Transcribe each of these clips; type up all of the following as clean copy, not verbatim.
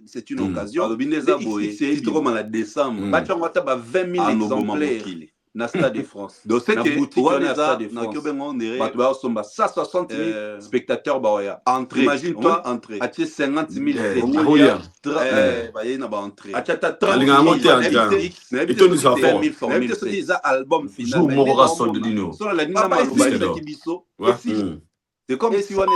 c'est une occasion. C'est comme en décembre. Bachon a 20 000 exemplaires. Na Stade de France. Donc c'est que on 160 000 spectateurs baoya. Entrée. Imagine-toi, entrée. À 50 000 entrée. À 30 000 album final. C'est comme si on est en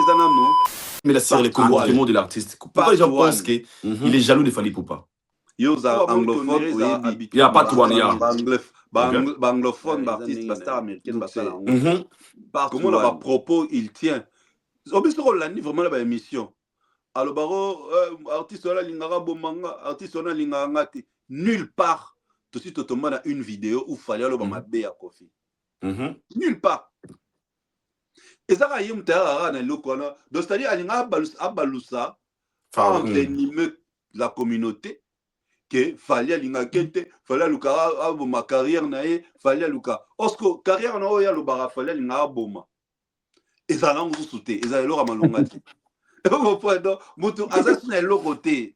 mais là, c'est le comportement de l'artiste. Pourquoi les gens pensent qu'il est jaloux de Fally Ipupa? Il n'y a pas de Touania. Anglophone, artiste, star américaine, comment à propos il tient. Au plus on l'a dit vraiment la émission. Alors baro artiste là lingara bomanga, artiste là lingara nulle part. Tout de suite on a une vidéo où fallait le bamabé à Kofi. Nulle part. Et ça a yum terra na lokona. Donc c'est-à-dire alinga abalusa envenimer la communauté. Que fallait l'ingakete, fallait luka ma carrière nae, fallait luka. Osko carrière na oya lo bara fallait linga boma. Et ça là on vous sauter, et ça lo malonga. Et vous pouvez donc mutu azas na lo côté.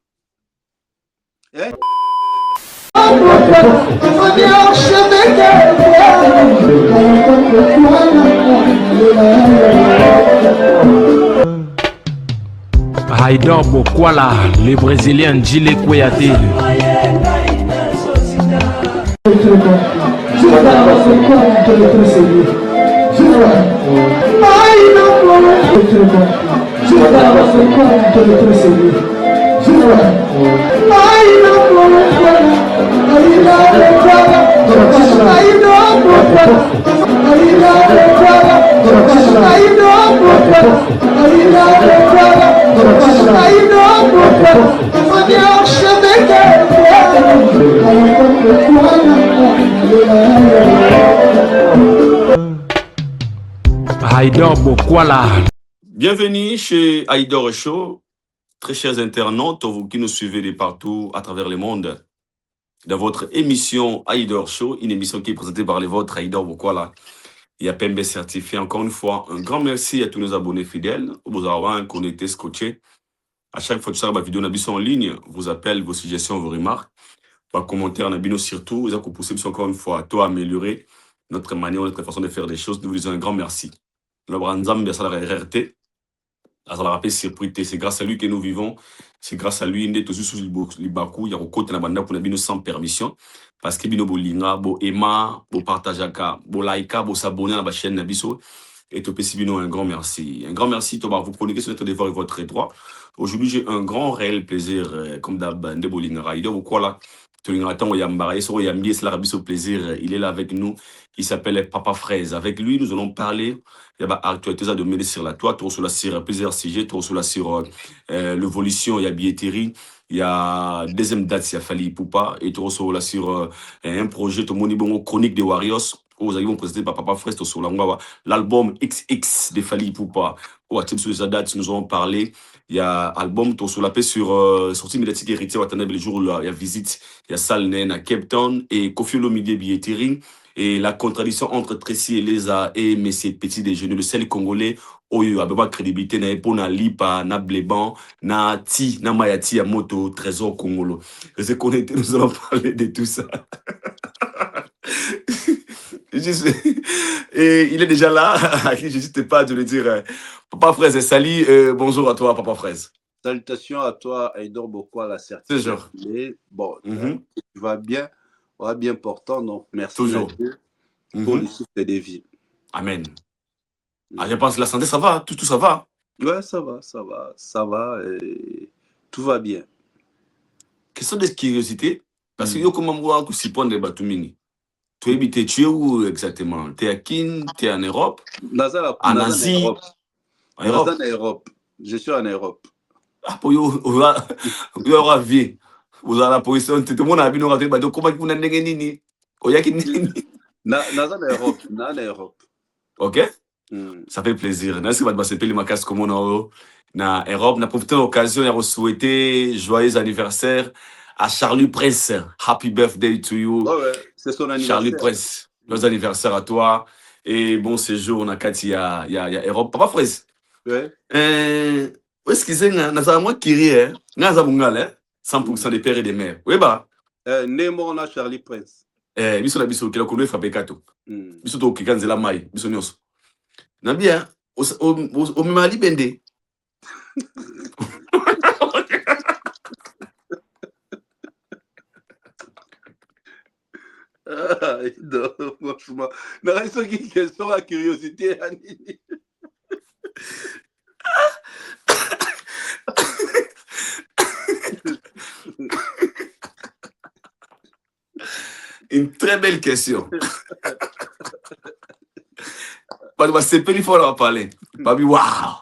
Haïdor Bokwala, le Brésilien Djile Kouyaté. Haïdor Bokwala. Bienvenue chez Haïdor Show, très chers internautes, vous qui nous suivez de partout à travers le monde, dans votre émission Haïdor Show, une émission qui est présentée par les vôtres, Haïdor Bokwala. Il y a PMB certifié. Encore une fois, un grand merci à tous nos abonnés fidèles, vous avez connecté, scotché. À chaque fois que tu as ma vidéo en ligne, vos appels, vos suggestions, vos remarques, vos commentaires, surtout, vous avez poussé encore une fois à toi améliorer notre manière, notre façon de faire des choses. Nous vous disons un grand merci. Le Branzam, c'est la RRT. C'est grâce à lui que nous vivons. C'est grâce à lui que nous sommes il y a un côté de sans permission. Parce que nous bolinga, bo ema, bo partajaka, bo laika, bo s'abonner à la chaîne Nabiso. Et tout Bino, un grand merci. Un grand merci, Thomas. Vous connectez sur notre devoir et votre droit. Aujourd'hui, j'ai un grand réel plaisir, comme d'hab, de bolinga. Il est là. Il est là avec nous. Il s'appelle Papa Fraise. Avec lui, nous allons parler. Il y a actualité de mêler sur la toile, sur plusieurs sujets, sur l'évolution, il y a billetterie. Il y a deuxième date, il y a Fally Ipupa. Et sur un projet, tout le monde chronique des Warriors. Vous avez présenté par Papa Fraise sur l'album XX de Fally Ipupa. Sur sa date, nous allons parler. Il y a album sur la paix sur sortie médiatique héritier le jour où il y a visite, il y a salle à Cape Town et Kofi Olomide billetterie et la contradiction entre Tracy Eleza et Messie Petit Déjeuner, le seul congolais oyo abeba crédibilité na epo na lipa na bleban na ti na mayati ya moto trésor congolo. Je sais connecté, nous allons parler de tout ça. Et il est déjà là, je n'hésite pas de le dire. Papa Fraise, salut, bonjour à toi, Papa Fraise. Salutations à toi, Haïdor Bokwala, certifié. Bon, tu vas bien, bien portant, donc merci toujours pour le souffle des vies. Amen. Ah, je pense que la santé, ça va, tout ça va. Ouais, ça va, et tout va bien. Question de curiosité, parce que yo comment moi que si prendre des batumini. Tu es où exactement? Tu es à Kin? Tu es en Europe? En Asie? En Europe. Je suis en Europe. Ah, pour yo, il aura vie. Vous avez la position, tout le monde a vu nous rentrer. Comment vous n'avez pas nini? En Europe. Ok? Ça fait plaisir. Merci de passer les macas comme on a en Europe. On a profité de l'occasion de souhaiter joyeux anniversaire à Charlie Prince. Happy birthday to you. Oh ouais, c'est son anniversaire. Charlie Prince. Joyeux anniversaire à toi. Et bon séjour, on a Cathy, il y a Europe. Papa Fraise. Ouais. est-ce que c'est un moi qui rit, n'a pas 100% des pères et des mères. Oui, bah. Nemo na Charlie Prince. Biso la biso, qui a connu frappé kato. Biso to qui gagne la maille, biso nyos. Na bien, au mali bende. Non, franchement. Mais reste une question à curiosité, Annie. Une très belle question. C'est pas il faut leur parler. Babi, waouh!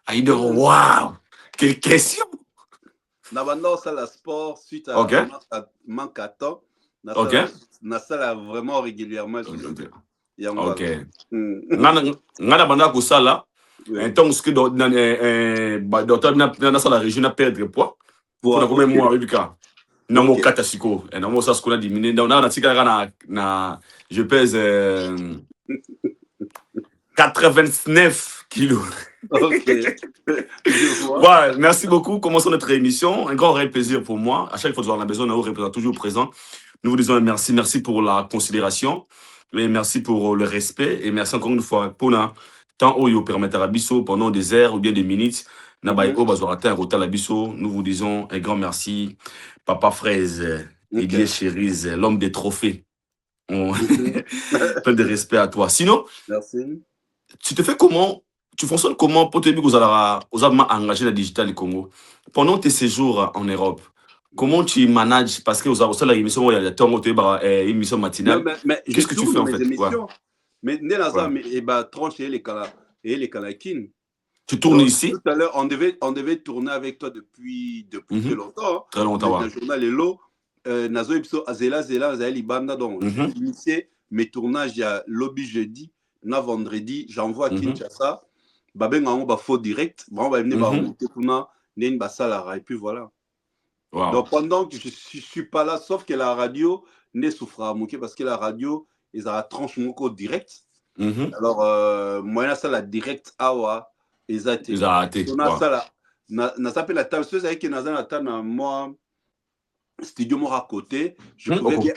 Haïdor, waouh! Quelle question! Nabanda, ça la sport suite à manque à temps. Na ça vraiment régulièrement. Ok. Ngana banda ko sala. Tant que dans la région na perdre poids. Pour na combien mois Rubika. Na mo katasiko. Na mo ça ce qu'on a diminué. Na tika na je pèse 89 kilos. Ok. Ouais, merci beaucoup. Commençons notre émission. Un grand réel plaisir pour moi. À chaque fois que on a besoin, nous représentons toujours présent. Nous vous disons merci. Merci pour la considération. Et merci pour le respect. Et merci encore une fois pour la temps où vous permettez à Bisso pendant des heures ou bien des minutes. Nous vous disons un grand merci. Papa Fraise, Didier Chérise, l'homme des trophées. Plein de respect à toi. Sinon, merci. Tu te fais comment? Tu fonctionnes comment pour te dire que vous avez engagé dans le digital du Congo pendant tes séjours en Europe? Comment tu manages? Parce que vous avez la émission, il y a une émission matinale. Qu'est-ce que tu fais en fait? Mais tranche et les Kalakines. Tu tournes ici? Tout à l'heure, on devait tourner avec toi depuis très longtemps. Très longtemps. Le journal Hello. Nazo Ipso Azela Libanda. Donc, j'ai initié mes tournages il y a lobby jeudi. Na vendredi, j'envoie à Kinshasa. Babenga on va faux direct. Bon, on va venir monter pour na une basalara et puis voilà. Wow. Donc pendant que je suis pas là, sauf que la radio ne souffre à moquer parce que la radio ils a tranche mon code direct. Alors moi ça la direct awa ils a été. On a ça là. Na s'appelle la table avec que na table moi studio moi à côté. Je pouvais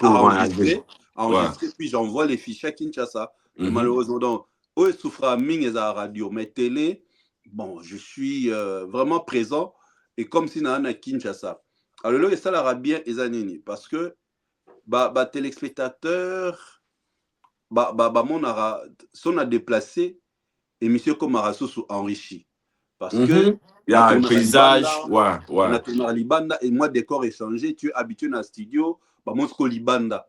enregistrer puis j'envoie les fichiers à Kinshasa. Et malheureusement, donc, eux souffrent à mine et à la radio. Mais télé, bon, je suis vraiment présent et comme si on a Kinshasa. Alors là, ça l'aura bien examiné parce que téléspectateur, mon si on a déplacé, émission comme Marassou enrichi. Parce que il y a un paysage, on a tourné à Libanda et moi, décor échangé, tu es habitué dans le studio, mon sko Libanda.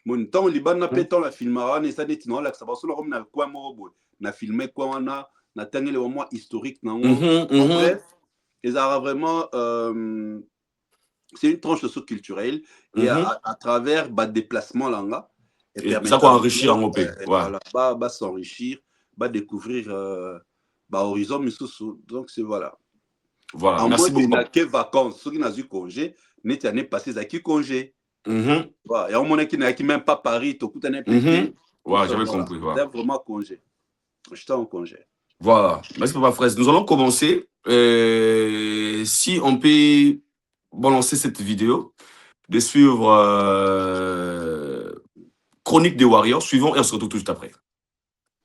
Mon temps Libanda pétant la filmara ne ça dit non là ça va sur le na quoi moi na filmé quoi na tangé le moment historique na bref ils ont vraiment c'est une tranche socio-culturelle et à travers déplacement là et ça va enrichir en OP voilà va s'enrichir va découvrir horizon donc c'est voilà merci beaucoup na que vacances ceux qui n'a eu congé n'était année passée à qui congé. Et on m'a dit qu'il même pas Paris, tout est pété. J'avais compris. C'est vraiment congé. J'étais en congé. Voilà. Merci Papa Fraise. Nous allons commencer. Si on peut balancer cette vidéo, de suivre Chronique des Warriors, suivons et on se retrouve tout juste après.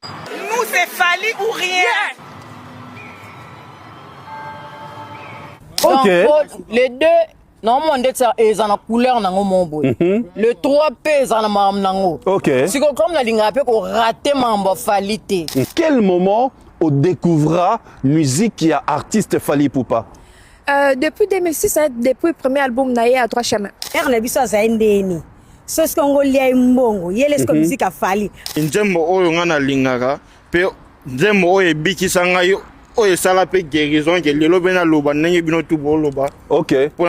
Nous c'est Fali ou rien. Ok. Les deux. Non, mon Dieu, ils ont la couleur dans mon bout. Le 3P, ils ont la marme nango. Ok. C'est comme la ligne rapide qu'on rate mambo Falite. Quel moment on découvrira musique qui a artiste Fali Poupa? Depuis 2006, depuis le premier album Naye à 3 chemins. La biso za ndeni. C'est ce qu'on lia mbongo. Yele ce musique a Fali. Njembo oyo ngana lingaka pe njembo oyo bikisanga yo oyo sala pe guérison ke lelo bena loba nenge bino tu bo loba. OK. Pour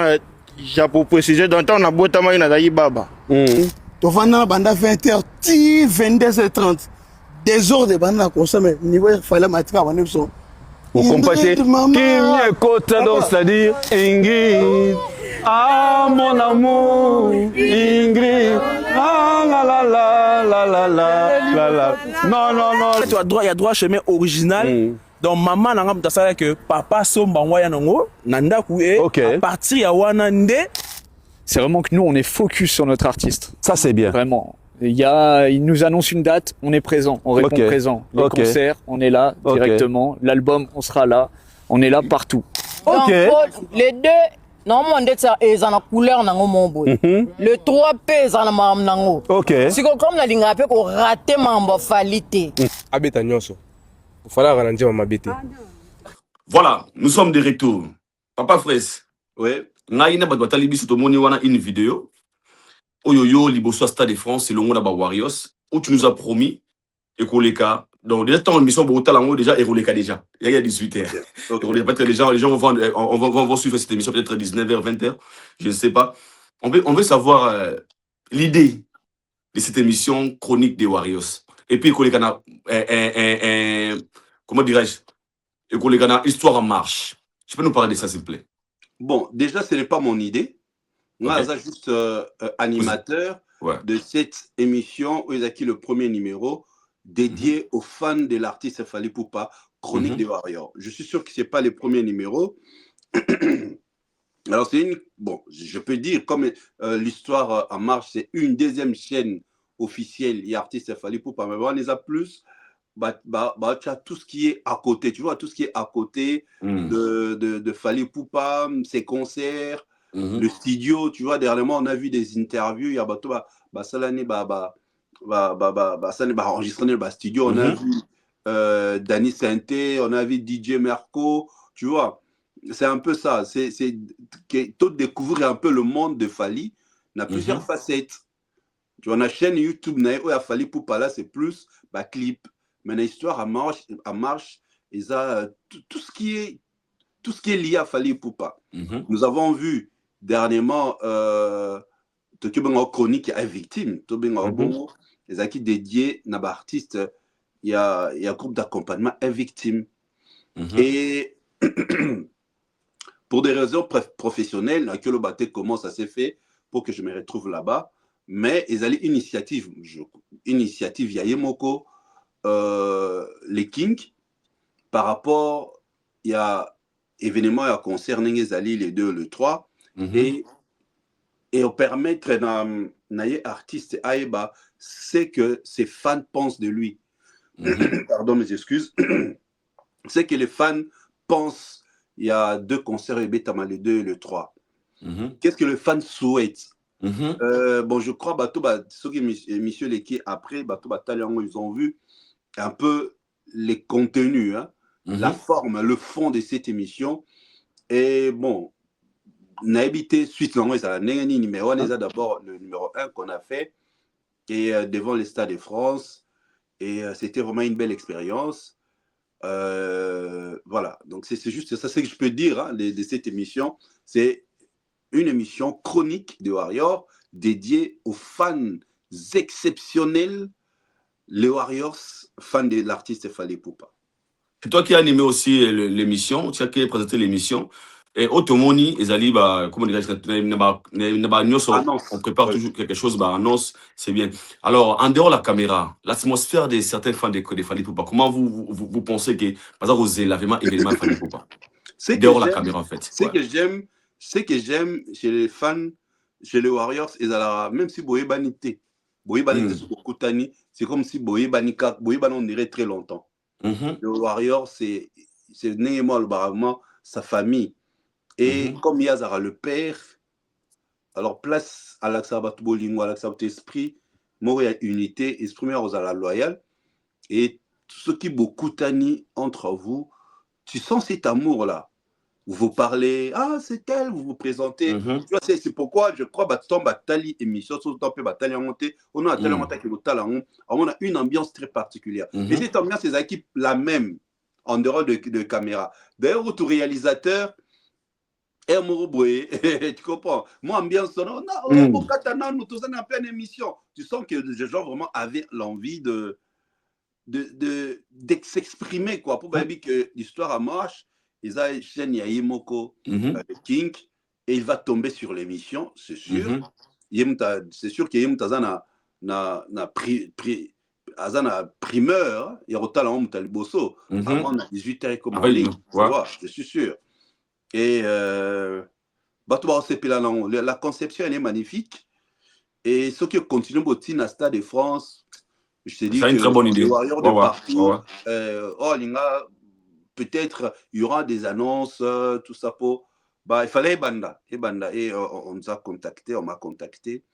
j'ai pour préciser dans temps na botama ina dayi baba. To vana banda 20h 22h30. Des heures de banda consommer niveau fallait matika banda so. Vous comprenez qui m'écoute donc c'est-à-dire Ingrid. Ah mon amour Ingrid. Ah la la la la la la la. Non. Tu as droit, il y a droit chemin original. Donc maman nanga mutasala que papa somba waya nango nanda ku e à partir ya wana nde. C'est vraiment que nous on est focus sur notre artiste. Ça c'est bien. Vraiment. Il nous annonce une date, on est présent, on répond présent. Les concerts, on est là directement. L'album, on sera là. On est là partout. Donc, les deux, normalement, ils ont la couleur dans mon boy. Le 3P, ils ont la marme nango. Si comme la ligne rappelle qu'on rate mambo falité. Abeta nyonso. Il fallait ralentir ma bête. Voilà, nous sommes de retour. Papa Fraisse. Oui. Naïna batali biso to moni wana une vidéo. Oyoyo liboso Stade de France, c'est le monde d'aba Warriors où tu nous as promis et Koleka. Donc déjà ton émission pour talango déjà et Koleka déjà. Il y a 18h. Peut-être les gens vont suivre cette émission peut-être 19h, 20h, je ne sais pas. On veut savoir l'idée de cette émission chronique des Warriors. Et puis Koleka na comment dirais-je? Et Koleka na histoire en marche. Tu peux nous parler de ça s'il te plaît? Bon, déjà ce n'est pas mon idée. Moi, je suis juste animateur de cette émission où il y a le premier numéro dédié aux fans de l'artiste Fally Ipupa, Chronique des Warriors. Je suis sûr que ce n'est pas le premier numéro. Alors, c'est une... Bon, je peux dire, comme l'histoire en marche, c'est une deuxième chaîne officielle, il y a artiste Fally Ipupa, mais on les a plus. Tu as tout ce qui est à côté, tu vois, tout ce qui est à côté de Fally Ipupa, ses concerts, le studio, tu vois, dernièrement, on a vu des interviews, il y a enregistré dans le studio, on a vu Danny Sainté, on a vu DJ Merco, tu vois, c'est un peu ça, c'est tout découvrir un peu le monde de Fally, on a plusieurs facettes, tu vois, on a chaîne YouTube, où il y a Fally Ipupa, là, c'est plus clip, mais l'histoire à marche, ils ont tout ce qui est lié à Fally Ipupa. Nous avons vu dernièrement chronique à victime, les acquis dédiés à l'artiste, il y a un groupe d'accompagnement à victime. Et pour des raisons professionnelles, comment ça s'est fait pour que je me retrouve là-bas, mais ils allaient initiative Yayemoko, les Kings, par rapport, il y a événement, il y a concert, les 2, le 3, et on permettre naye artiste Aeba, c'est que ses fans pensent de lui. Pardon, mes excuses. C'est que les fans pensent, il y a 2 concerts, le 2 et le 3. Qu'est-ce que les fans souhaitent? Bon, je crois, ceux qui monsieur Leki, après, ils ont vu un peu les contenus, la forme, le fond de cette émission. Et bon, on a habité suite numéro 1, d'abord le numéro 1 qu'on a fait, et devant les Stades de France. Et c'était vraiment une belle expérience. Voilà, donc c'est juste ça, c'est ce que je peux dire de cette émission. C'est une émission chronique de Warriors dédiée aux fans exceptionnels, les Warriors, fans de l'artiste Fally Ipupa. C'est toi qui as animé aussi l'émission, tu as présenté l'émission. Et Otomoni, comment on prépare toujours quelque chose, annonce, c'est bien. Alors, en dehors de la caméra, l'atmosphère de certains fans de Fally Ipupa, comment vous pensez que, par exemple, vous avez événement Fally Ipupa? Dehors de la caméra, en fait. Ce que j'aime chez les fans, chez les Warriors, même si Boye Banité, c'est comme si Boye Banika, on dirait très longtemps. Le Warriors, c'est néanmoins sa famille. Et comme Yazara le père, alors place à l'Axabat Bolingo, à l'Axabat Esprit, Moria unité, esprit aux la loyal. Et ce qui beaucoup tani entre vous, tu sens cet amour-là. Vous parlez, ah, c'est elle, vous vous présentez. Tu vois, c'est pourquoi je crois que Tali émission, on a une ambiance très particulière. Et cette ambiance, c'est la même en dehors de caméra. D'ailleurs, votre réalisateur, tu comprends? Moi, ambiance, nous sommes en pleine émission. Tu sens que les gens vraiment avaient l'envie de s'exprimer, quoi. Pour que l'histoire marche, ils ont chaîne Yayemoko, King, et il va tomber sur l'émission, c'est sûr. C'est sûr qu'il y a Azana primeur, il y a autant la honte à Liboso. Avant, on a 18h comme en ligne, tu vois, je suis sûr. Et la conception, elle est magnifique. Et ceux qui continuent au Stade de France, je te dis que une très bonne idée. Les Warriors de partout, peut-être il y aura des annonces, tout ça pour. Bah, il fallait Ebanda. Et on nous a contacté, on m'a contacté.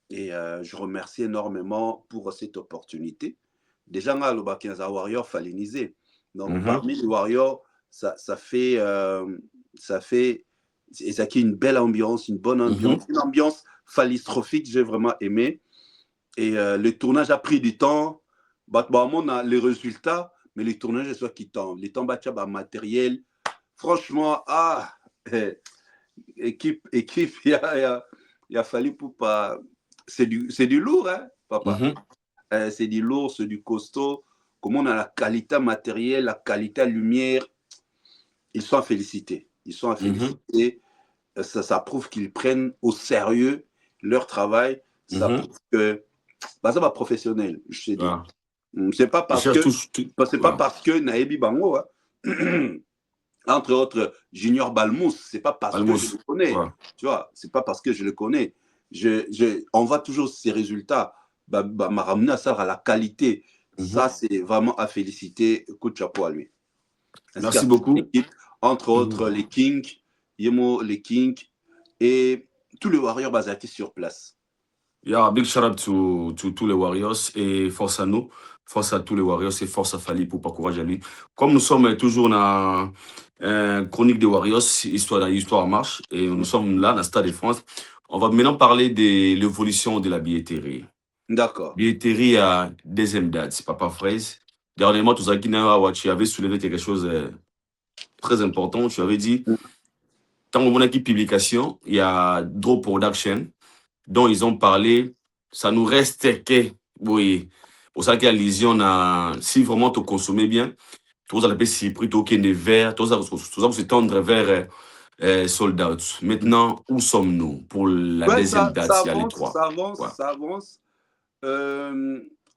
Et je remercie énormément pour cette opportunité. Déjà, le Warrior falinisé. Donc, parmi les Warriors, ça fait et ça qui est une belle ambiance, une bonne ambiance, une ambiance phallistrophique, j'ai vraiment aimé. Et le tournage a pris du temps. On a les résultats, mais le tournage est soit qui tombe. Les temps matériel. Franchement, équipe, il a fallu pour pas. C'est du lourd, hein, papa. C'est du lourd, c'est du costaud. Comment on a la qualité matérielle, la qualité lumière. Ils sont à féliciter. Ils sont à féliciter. Ça prouve qu'ils prennent au sérieux leur travail. Ça prouve que ça va professionnel, je sais dire. C'est pas parce que Naebi Bango, entre autres Junior Balmous, c'est pas parce que je le connais. Tu vois, c'est pas parce que je le connais. On voit toujours ces résultats. M'a ramené à ça, à la qualité. Ça, c'est vraiment à féliciter. Coup de chapeau à lui. Merci beaucoup. Entre autres, les Kings, Yemo, les Kings et tous les Warriors basés sur place. Yeah, big shout out to tous les Warriors et force à nous, force à tous les Warriors et force à Fally pour pas courage à lui. Comme nous sommes toujours dans chronique des Warriors, histoire en marche, et nous sommes là dans le Stade de France, on va maintenant parler de l'évolution de la billetterie. D'accord. Billetterie à deuxième date, c'est Papa Fraise. Dernièrement, tout ça qui tu avais soulevé quelque chose de très important. Tu avais dit, dans mon équipe publication, il y a Draw Production, dont ils ont parlé, ça nous reste que, oui, pour ça qu'il y a lésion, si vraiment tu consommes bien, tout ça, c'est plutôt qu'il y a des verres, tout ça, vous s'étendre vers sold out. Maintenant, où sommes-nous pour la deuxième date, s'il y a les trois? Ça avance.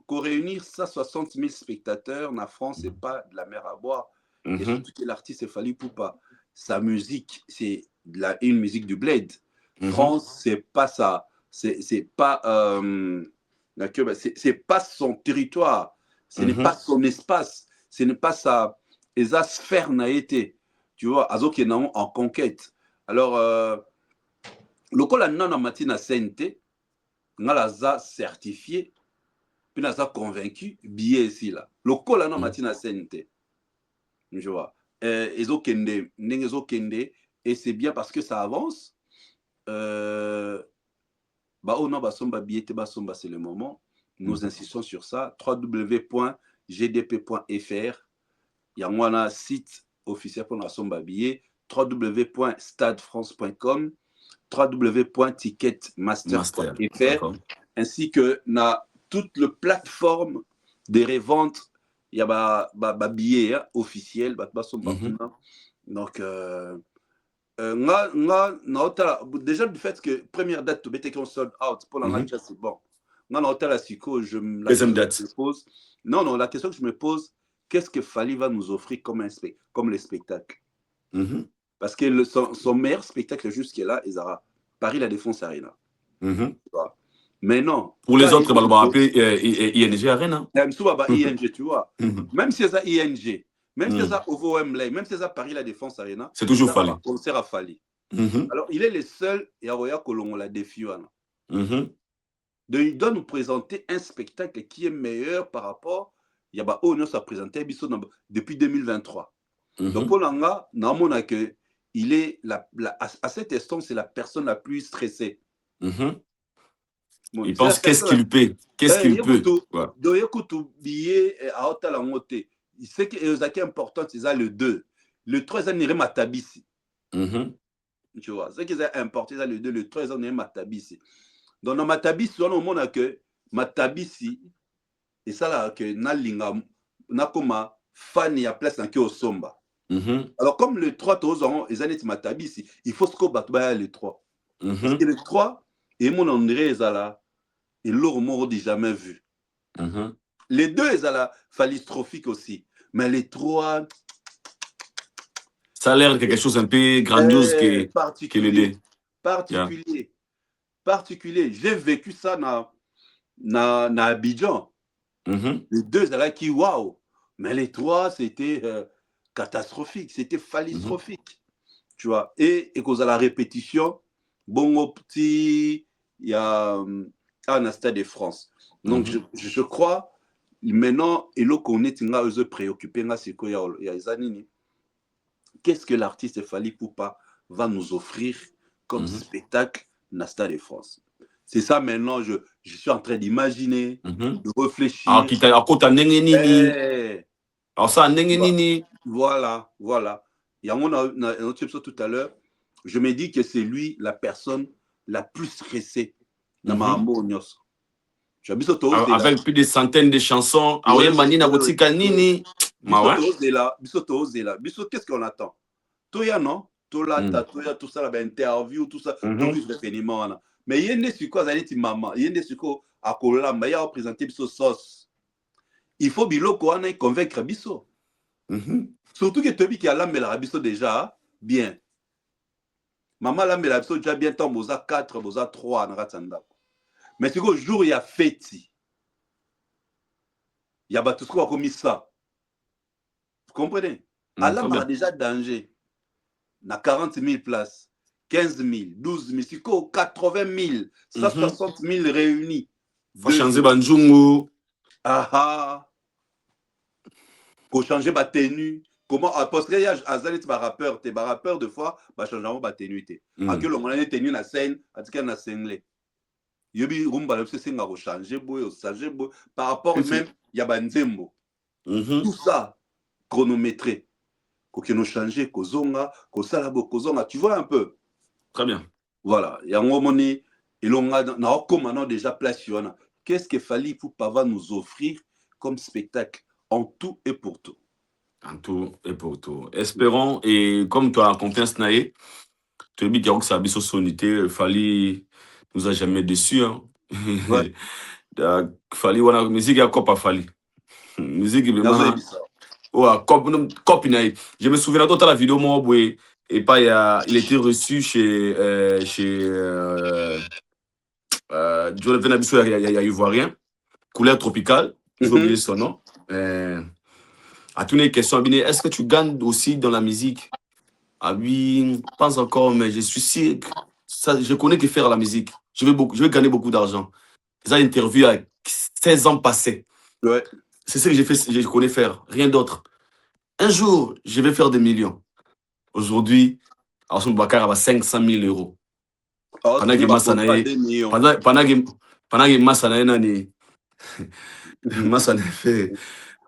Pour réunir 160 000 spectateurs en France, c'est pas de la mer à boire. Et surtout que l'artiste Fally Ipupa, sa musique, c'est une musique du bled. France, c'est pas ça. C'est pas son territoire, ce n'est pas son espace, ce n'est pas sa sphère n'a été, tu vois, azo qui est en conquête. Alors le col non en matina CNT, ngalaza certifié, puis naza convaincu billet ici là. Le col non matina CNT, tu vois, ezo kende, nengezo kende, et c'est bien parce que ça avance. C'est le moment. Nous insistons sur ça. www.gdp.fr. Il y a un site officiel pour la somba billet. www.stadefrance.com. www.ticketmaster.fr. Ainsi que toute la plateforme de revente. Il y a des billets officiels. Donc, déjà du fait que première date tu sold out pour la match c'est bon. Deuxième date. Non, la question que je me pose, qu'est-ce que Fally va nous offrir comme les spectacles? Parce que son meilleur spectacle jusqu'à là, il aura Paris La Défense Arena. Mais non. Pour les autres, on va appeler ING Arena. ING, tu vois. Même si c'est ING. Même si c'est Ovo Wembley, même si c'est Paris La Défense Arena, c'est toujours Fally. Concert à Fally. Alors, il est le seul, et Aroya Kolongo la défi. Il doit nous présenter un spectacle qui est meilleur par rapport. Il y a Ono a présenté depuis 2023. Donc, pour Langa, il est à cet instant, c'est la personne la plus stressée. Il pense qu'est-ce qu'il peut. Qu'est-ce qu'il peut. Ce qui est important, c'est ça le 2. Le 3, c'est Matabisi. Tu vois, ce qui est important, c'est le 2. Le 3, c'est Matabisi. Donc, dans Matabisi, on a que Matabisi, et ça là, que Nalinga, Nakoma, fan, il y a place dans au Somba. Alors, comme le 3, ils ont Matabisi, il faut se combattre le 3. Parce que le 3, et mon André, et l'or mort dit jamais vu. Les deux, ils ont la phallistrophique aussi. Mais les trois... Ça a l'air quelque chose un peu grandiose que les deux. Particulier. J'ai vécu ça dans Abidjan. Les deux, ils ont qui waouh. Mais les trois, c'était catastrophique. C'était phallistrophique. Tu vois. Et cause à la répétition, bon, au petit, il y a un Stade de France. Donc, je crois, maintenant, et là qu'on est préoccupé, qu'est-ce que l'artiste Fally Ipupa va nous offrir comme spectacle dans Stade de France? C'est ça maintenant, je suis en train d'imaginer, de réfléchir. Voilà. Il y a un autre épisode tout à l'heure, je me dis que c'est lui la personne la plus stressée dans ma nyos. Avec plus de centaines de chansons, qu'est-ce qu'on attend? Toya non? Toya, tout ça, interview, tout ça, mais il y a des quoi, maman, il y a des quoi à Kolamba, il y a présenté biso sauce. Il faut biloko wana convaincre biso. Surtout que Tobi qui a l'ambela biso déjà bien. Maman l'ambela biso déjà bien tant boza 4, boza 3 na ratanda. Mais c'est qu'au jour il y a fêti. Il y a tout ce qu'on a commis ça. Vous comprenez? Allah a déjà danger. Na 40 000 places. 15 000, 12 000, c'est quoi 80 000, 160 000 réunis. Faut changer Banjungu. Faut changer ma tenue. Comment? Parce qu'il y a des rappeurs, des rappeurs de fois, bah changer ma tenue. À quel moment on a tenue na scène, à quel na scène yobi rumba le c'est nga changer boy, changer boy par rapport même il y a banzembo. Tout ça chronométré. Qu'on nous changer, kozonga, kosalabo, kozonga, tu vois un peu. Très bien. Voilà. Il y a un moment donné, et l'on a maintenant déjà place. Qu'est-ce que Fally Ipupa va nous offrir comme spectacle en tout et pour tout? En tout et pour tout. Espérons, et comme tu as raconté un snaé, tu as dit que ça a bis sonité, Fally nous a jamais déçus. Hein. Ouais. Fally, on a musique à quoi pas Fally. Musique, je me souviens de la vidéo, moi, et pas, il était reçu chez Jonathan Abisso, il y a Ivoirien, couleur tropicale, j'ai oublié son nom. À toutes les questions, est-ce que tu gagnes aussi dans la musique? Ah oui, pas encore, mais je suis sûr que je connais que faire la musique. Je vais gagner beaucoup d'argent. J'ai une interview à 16 ans passés. Ouais. C'est ce que je connais faire, rien d'autre. Un jour, je vais faire des millions. Aujourd'hui, Assou Bakar a 500 000 euros. Pendant que Massanae fait.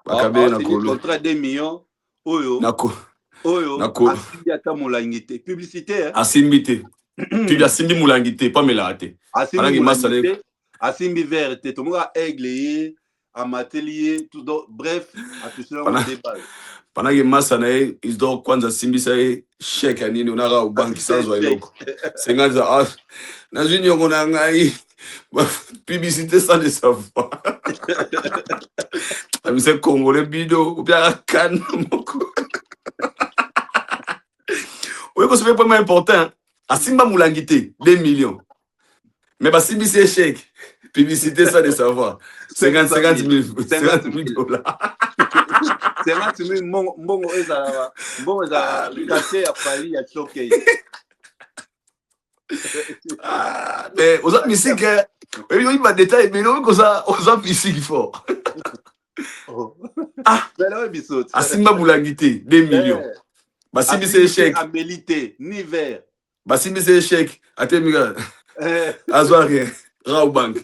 Contrat 2 millions. Oyo. Asimbi ata molangité. Publicité. Asimbité. Tu as Asimbi molangité, pas melate. Asimbi verte. Tout le monde a aiglé. Amatelier, tout donc, bref, à tout cela, on débat. Pendant que Massanae, ils doivent quand Simbi say chèque à Nini, on a au banque sans joie. C'est un gars, dans une on a publicité sans le savoir. Mais c'est Congolais bidon, ou bien à Cannes. Oui, parce que c'est vraiment important. À Simba Moulangité, 2 millions. Mais bah Simbi c'est chèque. Publicité sans le savoir. 50 000 $. 50 000, bon, cassé à Paris, à choqué. Mais aux autres musiques, il va détailler, mais non, aux autres musiques, il faut. À Simba Moulangité, 2 millions. Bah, Simbi c'est échec. À Mélité, Niver. Bah, Simbi c'est échec. À Témiga. À Zoarien. Raoubank.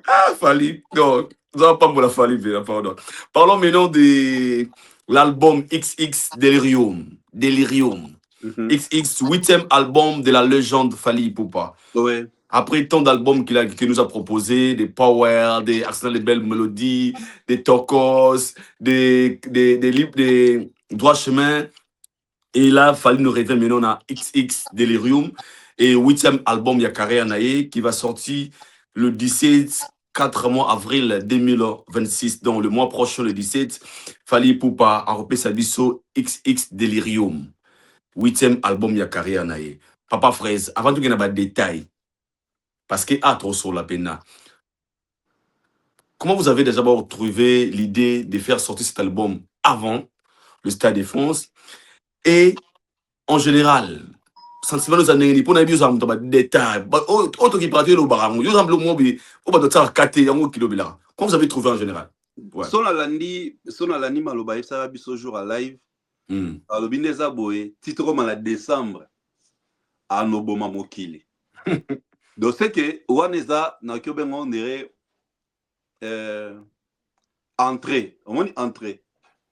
Ah, Fally. Non, nous n'avons pas pour la Fally, pardon. Parlons maintenant de l'album XX Delirium. XX, 8e album de la légende Fally Ipupa. Ouais. Après tant d'albums qu'il nous a proposé, des Power, des Arsenal de belles mélodies, des Tokos, des Droits Chemin. Et là, Fally nous revient maintenant à XX Delirium. et 8e album Yakare Anaye qui va sortir le 17 4 mois avril 2026. Donc le mois prochain, le 17, Fally Ipupa a repris sa biso XX Delirium. 8e album Yakare Anaye. Papa Fraise, avant tout, il y a des détails. Parce que trop sur la pena. Comment vous avez déjà trouvé l'idée de faire sortir cet album avant le Stade de France? Et en général, sentiment nous années pour n'avoir besoin de détails. Autre qui pratique le baram, vous avez le mot au bas de ça caté en kilo bila. Comment vous avez trouvé en général? Son alani maloba ça biso jour à live. Alobineza boye titre comme en décembre à Noboma Mokili. Donc c'est que Waneza na kyobengo on dirait entrée. On dit entrée.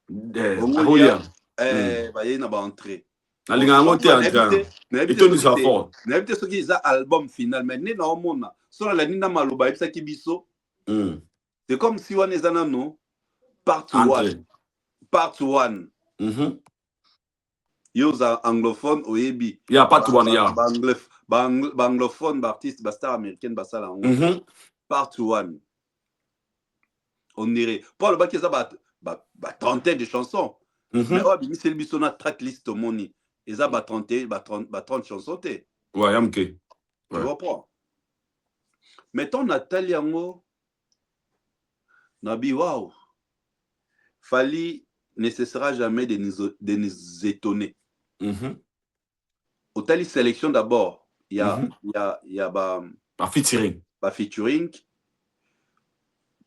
Baye na ba entrée. Alinga monter entrée. Et tout nous a fort. N'habite ce qui est album final mais né na omona. Son la nina maloba ça ki biso. C'est comme si Waneza nano part 1. Part 1. Yoza anglophone oyebi. Il y a pas tout one ya. Anglophone artiste star américaine basala. Part 1. On dirait pour le bac ça trentaine de chansons. Mais c'est le bisona tracklist money. Et ça 30 chansons té. Ouais, amke. Tu comprends? Mettons Nathalie Yango Nabi waouh. Fally ne cessera jamais de nous étonner. Au tali sélection d'abord, il y a featuring. Featuring.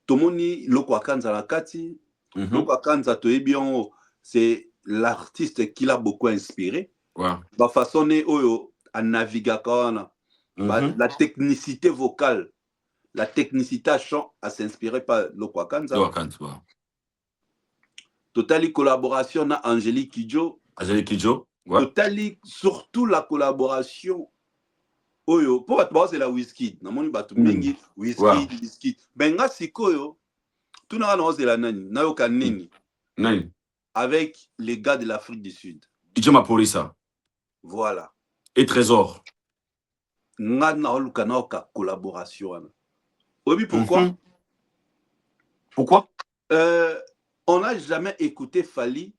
Tomoni Loko Akanza la kati. Loko Akanza toebion, c'est l'artiste qui l'a beaucoup inspiré. Ba façonné oyo à naviguer la technicité vocale, la technicité à chant à s'inspirer par Loko Akanza. Totali collaboration na Angélique Kidjo. Totali surtout la collaboration oyo pour battre c'est la whisky. Na moni batu mingi whisky. Benga sikoyo tout na c'est la nani na yoka nini. Nani avec les gars de l'Afrique du Sud. Kidjo Mapolisa. Voilà. Et Trésor. Nga na oluka na oka collaboration. Obi pourquoi? Pourquoi? On n'a jamais écouté Fally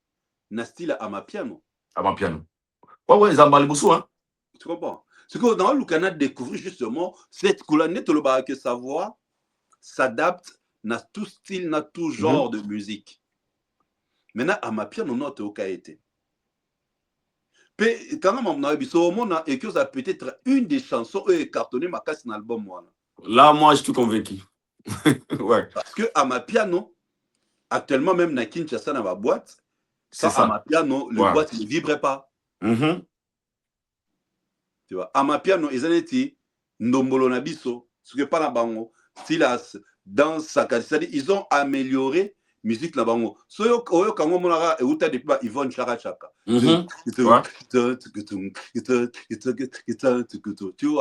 na style Amapiano. Amapiano. Ouais, Zambali Boussou, hein. Tu comprends? Ce que dans le Canada découvrir justement cette couleur que sa voix s'adapte à tout style, à tout genre de musique. Maintenant, Amapiano n'a pas été. Quand on a vu ça, et que ça peut être une des chansons qui cartonné ma casse dans l'album. Là, moi, je suis convaincu. Ouais. Parce que Amapiano, actuellement, même dans Kinshasa, dans ma boîte, sans Amapiano, le boîte ne vibrait pas. Tu vois, Amapiano, ils ont été Ndombolo Nabiso, ce que pas la bango, Silas, dans sa c'est-à-dire ils ont amélioré musique la bango. So yo kango monara et uta depuis Yvonne Chaka Chaka. Tu vois,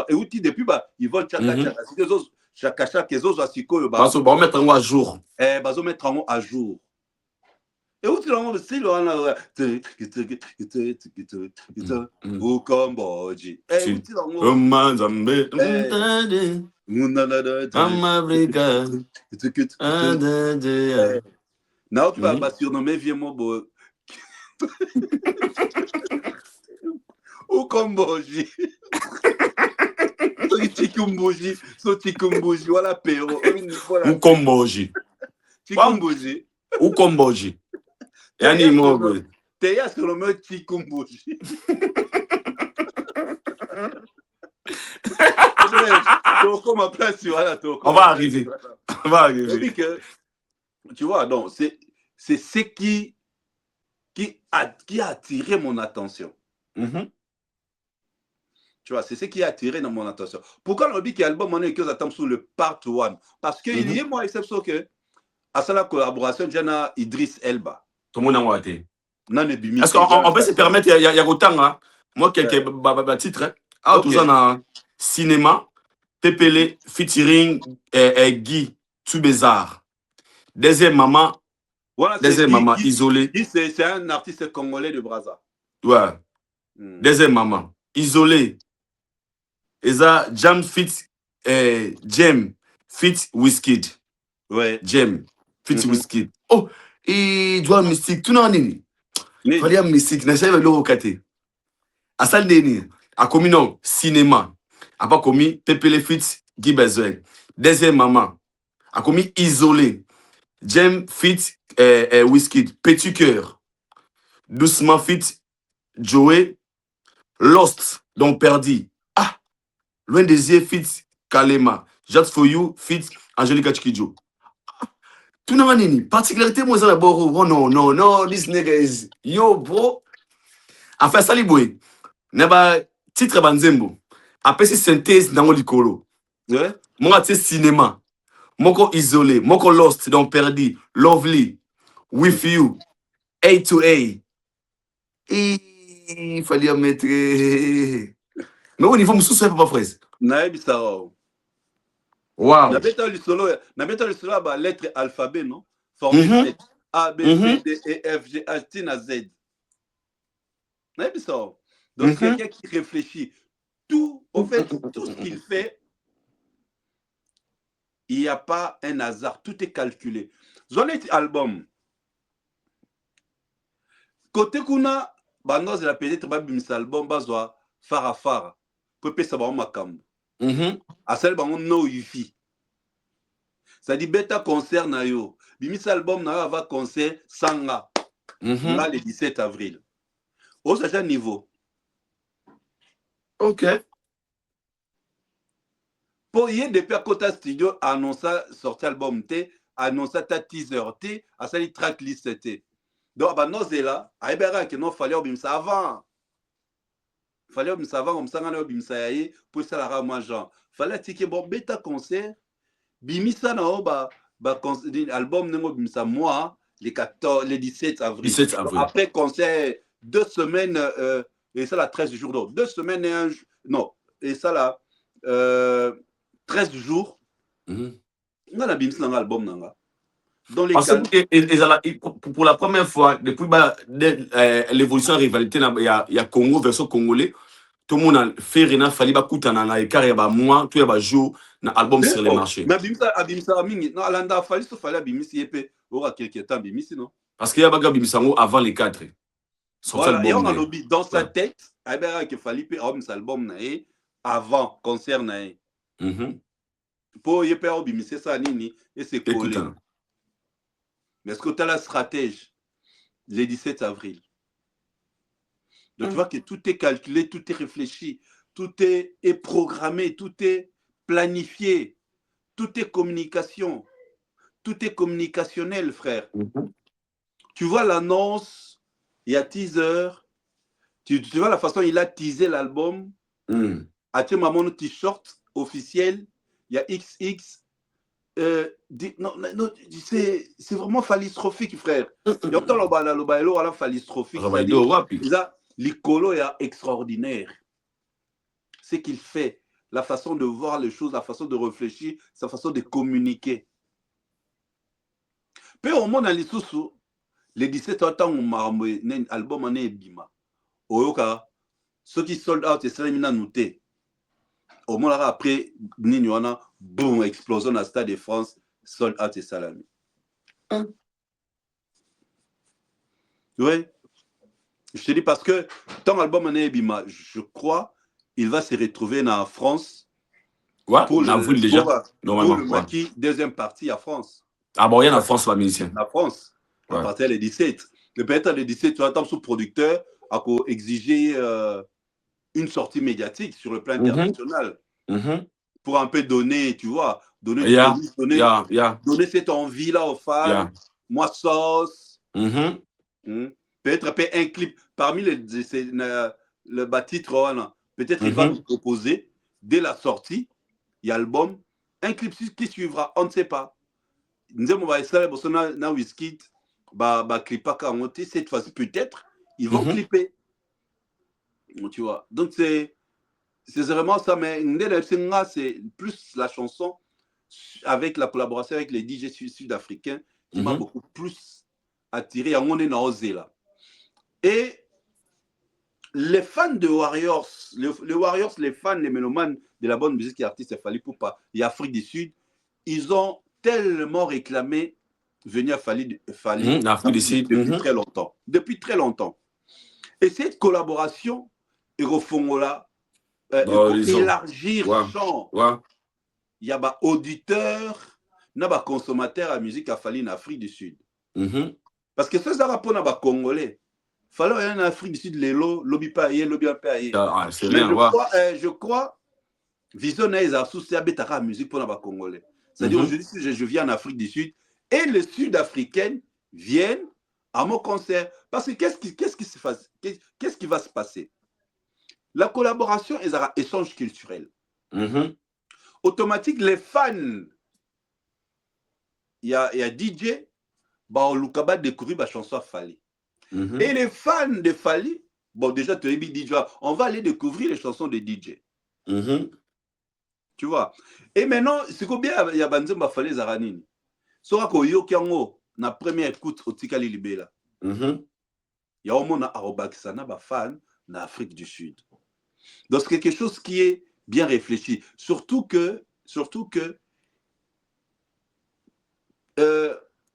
et outi depuis Yvonne Chaka Chaka. C'est des autres Chaka Chaka, les autres asiko ba. Parce qu'on mettre à jour. Bazo mettre à jour. Et où tu l'as dit, le au Cambodge. Et où tu l'as non, tu vas pas surnommer vieux mot. Au Cambodge. Tikumboji, so Tikumboji, voilà Péro. Au Cambodge. Tikumboji. Au Cambodge. Yani mogo. Teya sur le mot Tikumboji. On va arriver. On va arriver. Tu vois, donc, c'est ce qui a attiré mon attention. Tu vois, c'est ce qui a attiré dans mon attention. Pourquoi on dit qu'il y a l'album, on est que j'attends sur le part 1? Parce qu'il y a moi, exception que à la collaboration, j'ai Idriss Elba. Tout le monde a été. Est-ce qu'on peut se permettre, il y a autant, moi, quelques titres, tout ça dans cinéma, Pépélé, featuring Guy Tsubezar. Deuxième maman, maman isolée. C'est un artiste congolais de Brazza. Ouais. Deuxième maman, isolée. eza Jam fit Jem fit Wizkid. Ouais. Jem fit Wizkid. Oh, et doit mystique tout nini. Fallait un mystique na save le rokate. Asal nini a commis non cinéma. A pas commis Pepele fit Guy Bezoin. Deuxième maman a commis isolé. Jem fit Wizkid. Petit cœur. Doucement fit Joey. Lost donc perdu. Ah, loin des yeux fit Kalema. Just for you fit Angelica Chikidjo. Tout n'a nini. Particularité moi ça boro. Oh no, this nigga is yo bro. Enfin sali boy. Neba titre banzembo. Après si synthèse dans likolo. Ouais. Moi tu cinéma. Moko isolé, moko lost donc perdu. Lovely. With you. A to A. Il fallait mettre. Mais au niveau de papa fraise. Naïb Sao. Wow. Nabeta le solo ba lettre alphabet non? Formule A B C D E F G H T na Z. Naïb Sao. Donc quelqu'un qui réfléchit tout, en fait, tout ce qu'il fait, il n'y a pas un hasard, tout est calculé. Zonet album. Côté kuna bando de la peut-être ba bimisa album bazwa fara peut ça ba makam. A celle ba no yifi. Ça dit beta concert na yo. Bimisa album na va concert sanga. Là le 17 avril. Au certain niveau. OK. Pour y depuis à Kota Studio annoncer sortir album T, annoncer ta teaser T, à ça les tracklist T. Donc bah nous est là, à Ibera que non fallait obimsa avant. Fallait obimsa avant comme ça on a obimsa yé pour ça la rama genre. Fallait ticket bon bêta concert. Bimisa na ba album nengo obimsa moi les 17 avril. 17 avril. Donc, après concert 2 semaines et ça la 13 jours donc 2 semaines et non et ça la 13 jours. On a bimsi dans l'album nanga. Dans les cas pour la première fois depuis l'évolution de la rivalité il y a Congo versus congolais. Tout le monde a fait rien fallait ba kutana na écart ya ba mois tout ya ba jour na album sur les marchés. Mais bimsa mingi non alanda fallait bimsi yepé aura quelque temps bimsi non. Parce qu'il y a baga bimsango avant les 4. Voilà, et on a lobby dans sa tête, qu'il fallait que album na avant concert na pour y faire bimsi ça nini et c'est collé. Mais est-ce que tu as la stratégie le 17 avril? Donc tu vois que tout est calculé, tout est réfléchi, tout est programmé, tout est planifié, tout est communication, tout est communicationnel, frère. Tu vois l'annonce, il y a teaser, tu vois la façon il a teasé l'album, à tu maman le t-shirt officiel, il y a XX. Non, c'est vraiment phallistrophique, frère. Il y a le phallistrophique. L'icolo est extraordinaire. Ce qu'il fait, la façon de voir les choses, la façon de réfléchir, sa façon de communiquer. Puis au monde, les 17 ans, on a un album en Bima. Oyoka, ceux qui sold out, c'est ça, ils ont noté. Au moins après Niniwana, boum, explosion à Stade de France, sold out et salami. Oui. Je te dis parce que ton album en Ebima, je crois, il va se retrouver en France. Ouais, pour le déjà. Normalement. Pour le maquis, deuxième partie à France. Ah bon, il y a en France, la musicien. En France. À partir des 17. Peut-être les 17, tu attends sous producteur à exiger une sortie médiatique sur le plan international. Pour un peu donner, tu vois, donner cette envie-là aux fans. Moi, sauce. Peut-être un clip parmi le titre, peut-être il va nous proposer dès la sortie, il y a l'album, un clip qui suivra, on ne sait pas. Nous on va essayer de Wizkid, clipper cette fois-ci peut-être ils vont clipper. Tu vois, donc c'est vraiment ça, mais c'est plus la chanson avec la collaboration avec les DJ sud-africains qui m'a beaucoup plus attiré. On est osé là. Et les fans de Warriors, les Warriors, les fans, les mélomanes de la bonne musique et artistes Fally Ipupa et Afrique du Sud, ils ont tellement réclamé venir Fally Afrique du Sud depuis très longtemps. Depuis très longtemps. Et cette collaboration, il élargir le champ. Il y a des auditeurs, il y a des consommateurs de musique à Fally en Afrique du Sud. Parce que ce ça pour les Congolais. Fallait en Afrique du Sud, les lobby pas y lobby pas y. Je crois visionner les associés à musique pour les Congolais. C'est-à-dire aujourd'hui je viens en Afrique du Sud et les Sud-Africains viennent à mon concert parce que qu'est-ce qui va se passer? La collaboration est un échange culturel. Automatique, les fans, il y a DJ, Lukaba découvrir la chanson à Fally. Et les fans de Fally, bon déjà tu as dit DJ, on va aller découvrir les chansons de DJ. Tu vois. Et maintenant, c'est combien il y a Banzemba Fally Zaranini. Sora ko yokiango na première écoute au Tikali Libela. Il y a au moins na Arobakisana ba fan na Afrique du Sud. Donc c'est quelque chose qui est bien réfléchi, surtout que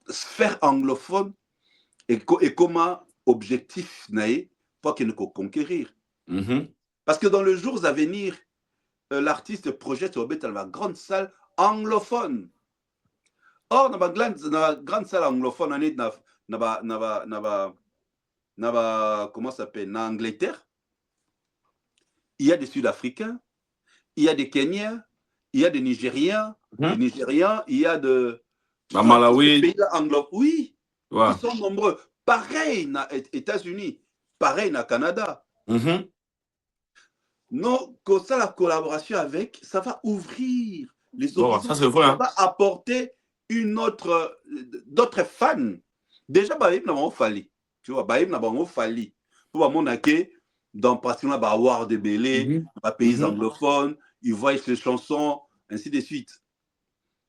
sphère anglophone et comment objectif naïe pour qu'il ne peut conquérir. Parce que dans les jours à venir, l'artiste projette dans la grande salle anglophone. Or, dans la grande salle anglophone, comment ça s'appelle, en Angleterre, il y a des Sud-Africains, il y a des Kenyans, il y a des Nigériens, il y a de Malawi. Pays anglophones, oui, ils sont nombreux. Pareil aux États-Unis, pareil au Canada. Non, comme ça, la collaboration avec, ça va ouvrir les horizons. Ça va apporter d'autres fans. Déjà, Baïm n'a pas fallu. Tu vois, Baïm n'a pas fallu. Pour mon acquis, dans pratiquement bah avoir des Bélé, pays anglophones, ils voient ces chansons, ainsi de suite.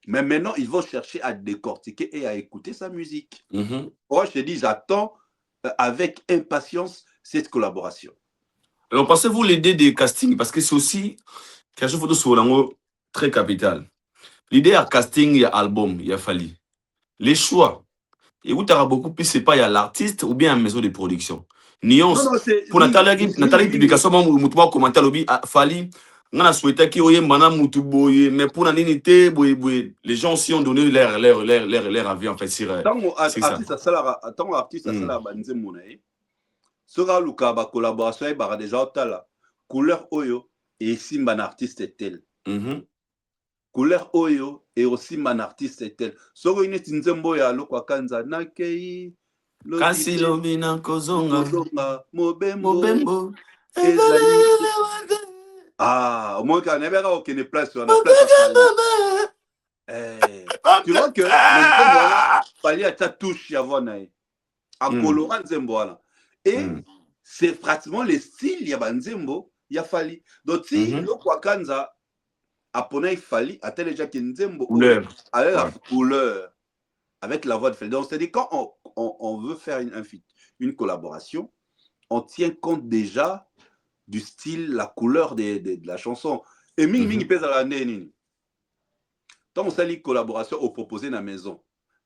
Mais maintenant, ils vont chercher à décortiquer et à écouter sa musique. Moi, je te dis, j'attends avec impatience cette collaboration. Alors, pensez-vous l'idée des castings? Parce que c'est aussi quelque chose de très capital. L'idée à casting, il y a album, il y a Fally. Les choix. Et où tu auras beaucoup plus, c'est pas il y a l'artiste ou bien une maison de production. Nuance. Pour Nathalie publication, moi commentaire lobby Fally. On a souhaité qu'il y ait mais pour les gens aussi ont donné leur avis en fait sur ça. Tant artiste à banze monae. Sera luka ba collaboration ba déjà tala couleur oyo et simba un artiste tel. Couleur oyo et aussi man artiste tel. Soro ine tinzembo ya lokwa kanza nakei kasi lobina kozonga mobembo. Ah, au moins qu'on est bien qu'il y ait une place sur la place. Tu vois que Fally a ta touche en colorant Nzembo. Et c'est pratiquement le style, il y a Nzembo, il y a Fally. Donc si le Kwakanza a poney Fally, a tel déjà qu'il Nzembo avec la couleur, avec la voix de Fally. Donc c'est-à-dire quand on veut faire une collaboration, on tient compte déjà du style, la couleur de la chanson. Et Ming pèse à la nene. Tant on s'allie collaboration au proposer dans la maison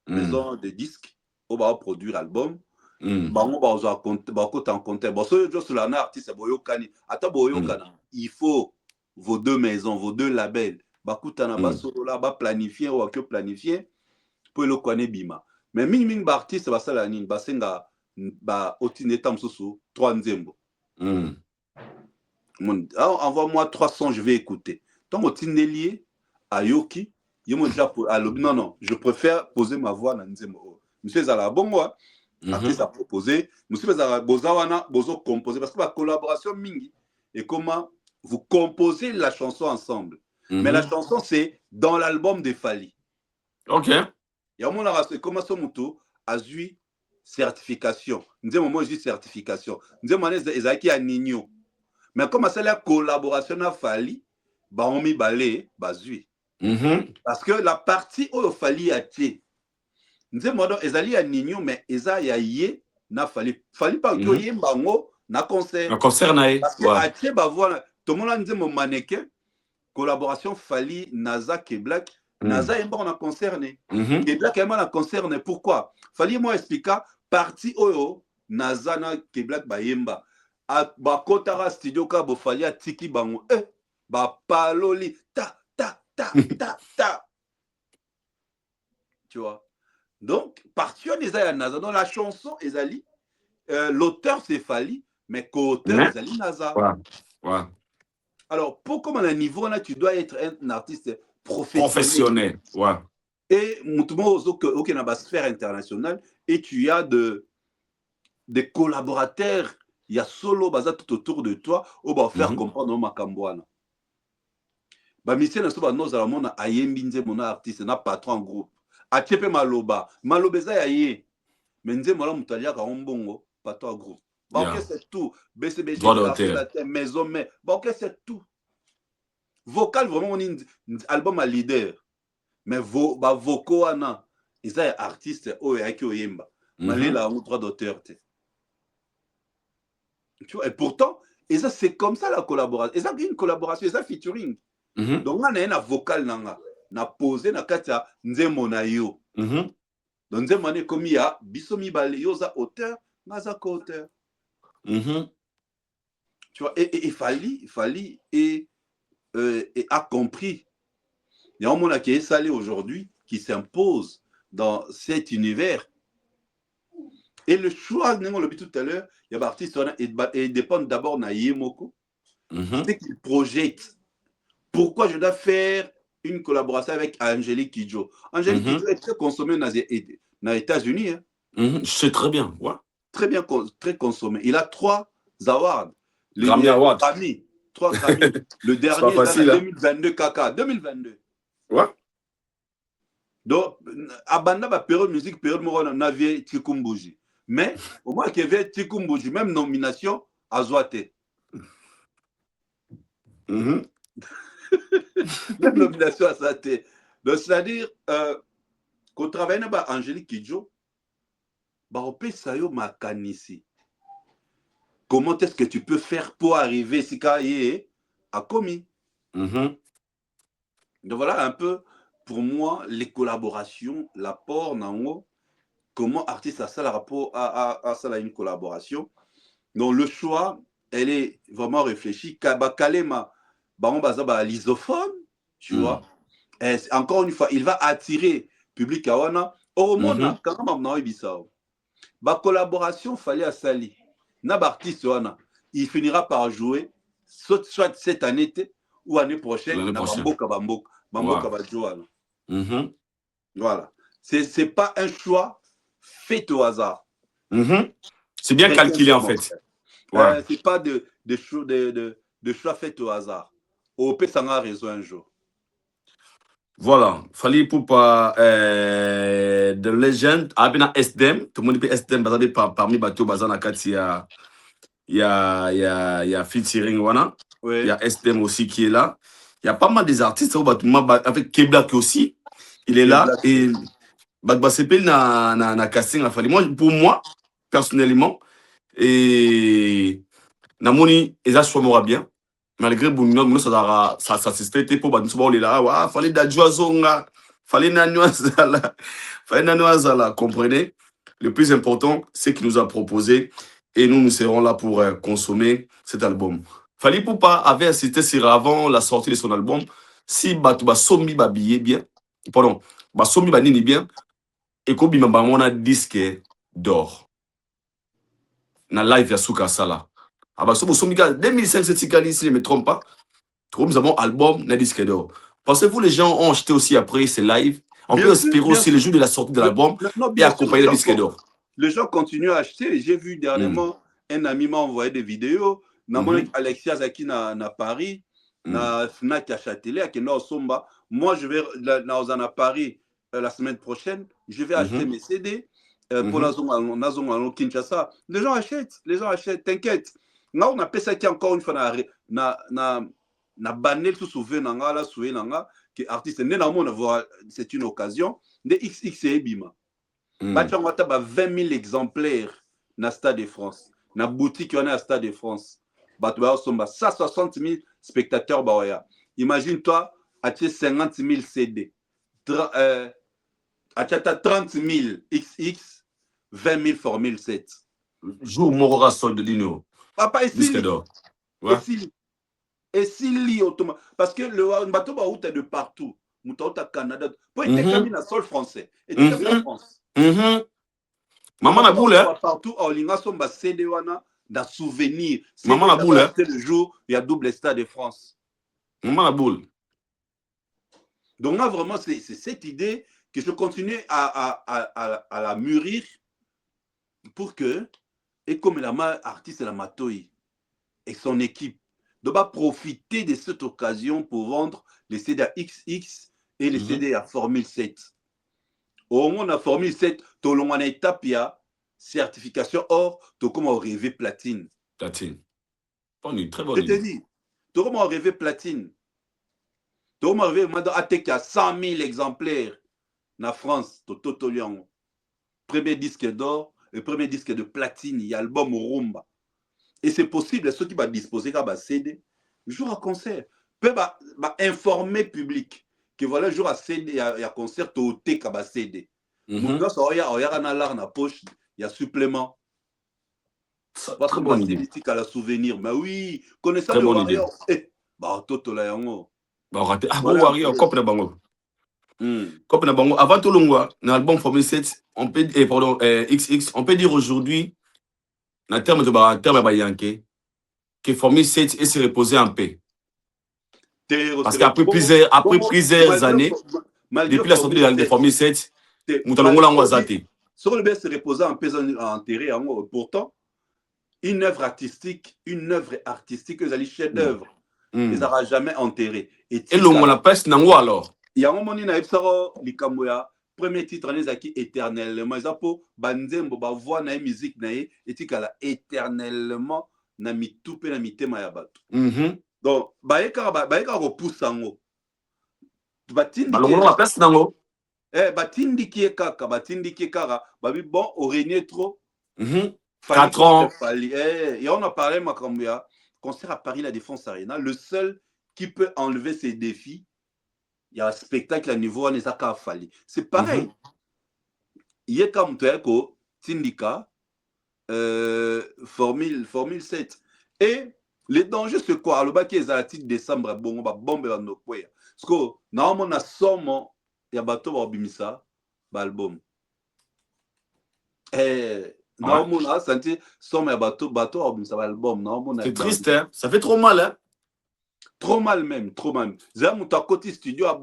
de disques, on va produire l'album, on va en compter. Il faut vos deux maisons, vos deux labels, planifier ou planifier pour le connaître bima. Mais Ming artiste va ça la nine, basenga ba otinetam soso 3 nzembo. Envoie-moi 300, je vais écouter. Tant au Tindelier, à Yoki, non, je préfère poser ma voix dans Nzembo. Monsieur Zala, bon, moi, artiste a proposé. Monsieur Zala, Bozawana, Bozo composé. Parce que la collaboration Mingi, et comment vous composez la chanson ensemble. Mais la chanson, c'est dans l'album de Fally. Ok. Il y a un moment, comment son moto a eu certification. Nzembo, moi, j'ai certification. Nzembo, Ezaki a Nino. Mais comme c'est la collaboration à Fally, on mi balé, bazui. Parce que la partie où Fally a été, nous avons ezali à Nino, mais eza ya yé na Fally. Fally pas que yé bango na concert. Na concert na parce que atie ba voilà tout le monde a dit mon mannequin collaboration Fally Naza Keblak Naza est bon na concert né. Keblak est bon na concert né. Pourquoi? Fally moi expliquer partie oyo Naza na Keblak ba yemba. Ba kotara studio ka bo Fally atiki bango ba paloli ta ta ta ta ta. Tu vois? Donc partie des ya Naza dans la chanson ezali l'auteur c'est Fally mais co-auteur ezali Naza. Ouais. Alors, pour comme à un niveau là, tu dois être un artiste professionnel. Ouais. Et au dans la sphère internationale, et tu as des collaborateurs, il y a solo bazar tout autour de toi, on va faire comprendre ma cambouana. Bah mission na soba nous allons na ayembinze mon artiste na patron groupe. A tiepe malobeza yaye. Menze mola mutalia ka ombongo patron groupe. Bon, ok, c'est tout. BCBG, maison, mais bon, ok, c'est tout. Vocal, vraiment, on est un album à leader. Mais vocaux, ils sont artistes, oyemba. Malé là, on droit d'auteur. Et pourtant, c'est comme ça la collaboration. Ils ont une collaboration, ils ont featuring. Donc, on a un vocal, on a posé, on a katia, nzemo na yo. Donc, nzemo na comme il y a, bisomi bale, yo za auteur, naza co-auteur. Tu vois, et Fally a compris. Il y a un monde qui est salé aujourd'hui, qui s'impose dans cet univers. Et le choix, on l'a dit tout à l'heure, il y a des artistes qui dépendent d'abord de Yemoko. C'est qu'ils projettent. Pourquoi je dois faire une collaboration avec Angélique Kidjo? Angélique Kidjo est très consommée dans les États-Unis. Je sais très bien. Ouais. Très bien, très consommé. Il a 3 awards. Grammy Awards. 3 Grammy. Le dernier, c'est en 2022, Kaka. 2022. Ouais. Donc, Abanda va période musique, période moro na vie Tikumbuji. Mais, au moins qu'il y avait Tikumbuji, même nomination, à Zouate. Même nomination à Zouate. Donc, c'est-à-dire, qu'on travaille avec Angélique Kidjo, comment est-ce que tu peux faire pour arriver ici à commis? Donc voilà un peu pour moi les collaborations, l'apport nango, comment artiste a ça le rapport à ça une collaboration. Donc le choix, elle est vraiment réfléchie. Kalema, l'isophone, tu vois. Et encore une fois, il va attirer public à wana. Au monde, ba collaboration fallait à Sali. N'a artiste il finira par jouer soit cette année ou année prochaine. Voilà. C'est pas un choix fait au hasard. C'est bien calculé en fait. C'est pas de choix fait au hasard. OP ça a raison un jour. Voilà, Fally Ipupa de Legend, Abina SDM, tout le monde dit SDM, parmi Bateau Bazana Kati, il y a featuring Wana, il y a SDM aussi qui est là. Il y a pas mal des artistes, avec Keblak aussi, il est là, et Bagbasepe na casting à Fally. Pour moi, personnellement, et Namoni, Eza Chouamora bien. Malgré Boumino, ça s'assistait pour Bansouba, là, fallait d'Adjoazonga, fallait Nanoazala, comprenez? Le plus important, c'est qu'il nous a proposé et nous serons là pour consommer cet album. Fally Ipupa avait insisté sur avant la sortie de son album, si Batouba Sombi Babillé bien, pardon, Sombi Banini bien, et qu'on a disque d'or. Na live Yasuka Sala. Ah bah, 2005, c'est Tikali, si je ne me trompe pas. Nous avons un album, un disque d'or. Pensez-vous les gens ont acheté aussi après ces lives? On peut espérer aussi le jour de la sortie de l'album et accompagner le disque d'or. Les gens continuent à acheter. J'ai vu dernièrement, un ami m'a envoyé des vidéos. Alexia Zaki na Paris, na Fnac à Châtelet, à Kena Somba. Moi, je vais à Paris la semaine prochaine. Je vais acheter mes CD pour Nazong Kinshasa. Les gens achètent, t'inquiète. Là, on appelle ça qui encore une fois na banel tout souvenir nanga la soué nanga que artiste c'est une occasion de XX et Bima. Bachangata ba 20 000 exemplaires na Stade de France. na boutique wana ya Stade de France bato ba somba 160 000 spectateurs baoya. Imagine toi atie 50 000 CD, achata 30 000 XX, 20 000 Formule 7. Jour Morora sol de Lino. Papa disque d'or. Ouais. Et s'il lit automatiquement, parce que le bateau ba out de partout, mutauta Canada, pour être comme na sol français, et comme la France. Maman la boule, hein? Partout, en linga somba CD wana da souvenir. Maman la boule, hein? C'est le jour il y a double Stade de France. Maman la boule. Donc là vraiment c'est cette idée que je continue à la mûrir pour que et comme la artiste la Matoi et son équipe doit profiter de cette occasion pour vendre les CD à XX et les CD à Formule 7. Au moins, la Formule 7, tu as une étape, il y a certification or, tu as comment rêver platine. Platine. Bonne, très bonne. Je te dis, tu as comment rêver platine. Tu as comment rêver, maintenant, il y a 100 000 exemplaires en France, tu as premier disque d'or et premier disque de platine, il y a l'album Rumba. Et c'est possible, ceux qui vont disposer d'un CD, jour à concert, peuvent informer le public que voilà, jour à CD, il y a concert, tu as CD. Il y a un poche, il y a supplément. Très bonne idée. À la souvenir. Mais oui, connaissant le Warrior, bah, Toto la yango. Bah, raté. Ah, bon, Warrior, cop na bango. Cop na bango. Avant tout l'ongwa, dans l'album Formule 7, on peut, pardon, XX, on peut dire aujourd'hui, en termes de Yankee, que Formule 7 est se reposer en paix. Parce qu'après plusieurs années, depuis la sortie de Formule 7, Moutalongo l'ango zaté. Sur le bien se reposer en paix enterré, pourtant, une œuvre artistique, ils allaient chef d'œuvre, ils n'auront jamais enterré. Et l'ongo la peste nango alors. Il y a un moment na epsaro likamboya. Premier titre qui éternellement zapo banzembo ba voix na musique na etikala éternellement na mitupe na mitema ya bato. Donc baeka ko pusango batindi balongo la place nango batindi ki kaka babi bon au régner trop 4 ans et on a parlé makambuya concert à Paris la Défense Arena, le seul qui peut enlever ces défis. Il y a un spectacle à niveau à Nezaka Fali. C'est pareil. Il y a comme Toyako, Tindika, Formule 7. Et les dangers, c'est quoi? Le bac est à la titre décembre, bon, bombe à nos poids. Parce que, normalement, on a somme, il y a bateau à Bimisa, album. Normalement, on a senti somme, il y a bateau à Bimisa, album. C'est triste, hein? Ça fait trop mal, hein? Trop mal même, trop mal. J'ai mon côté studio à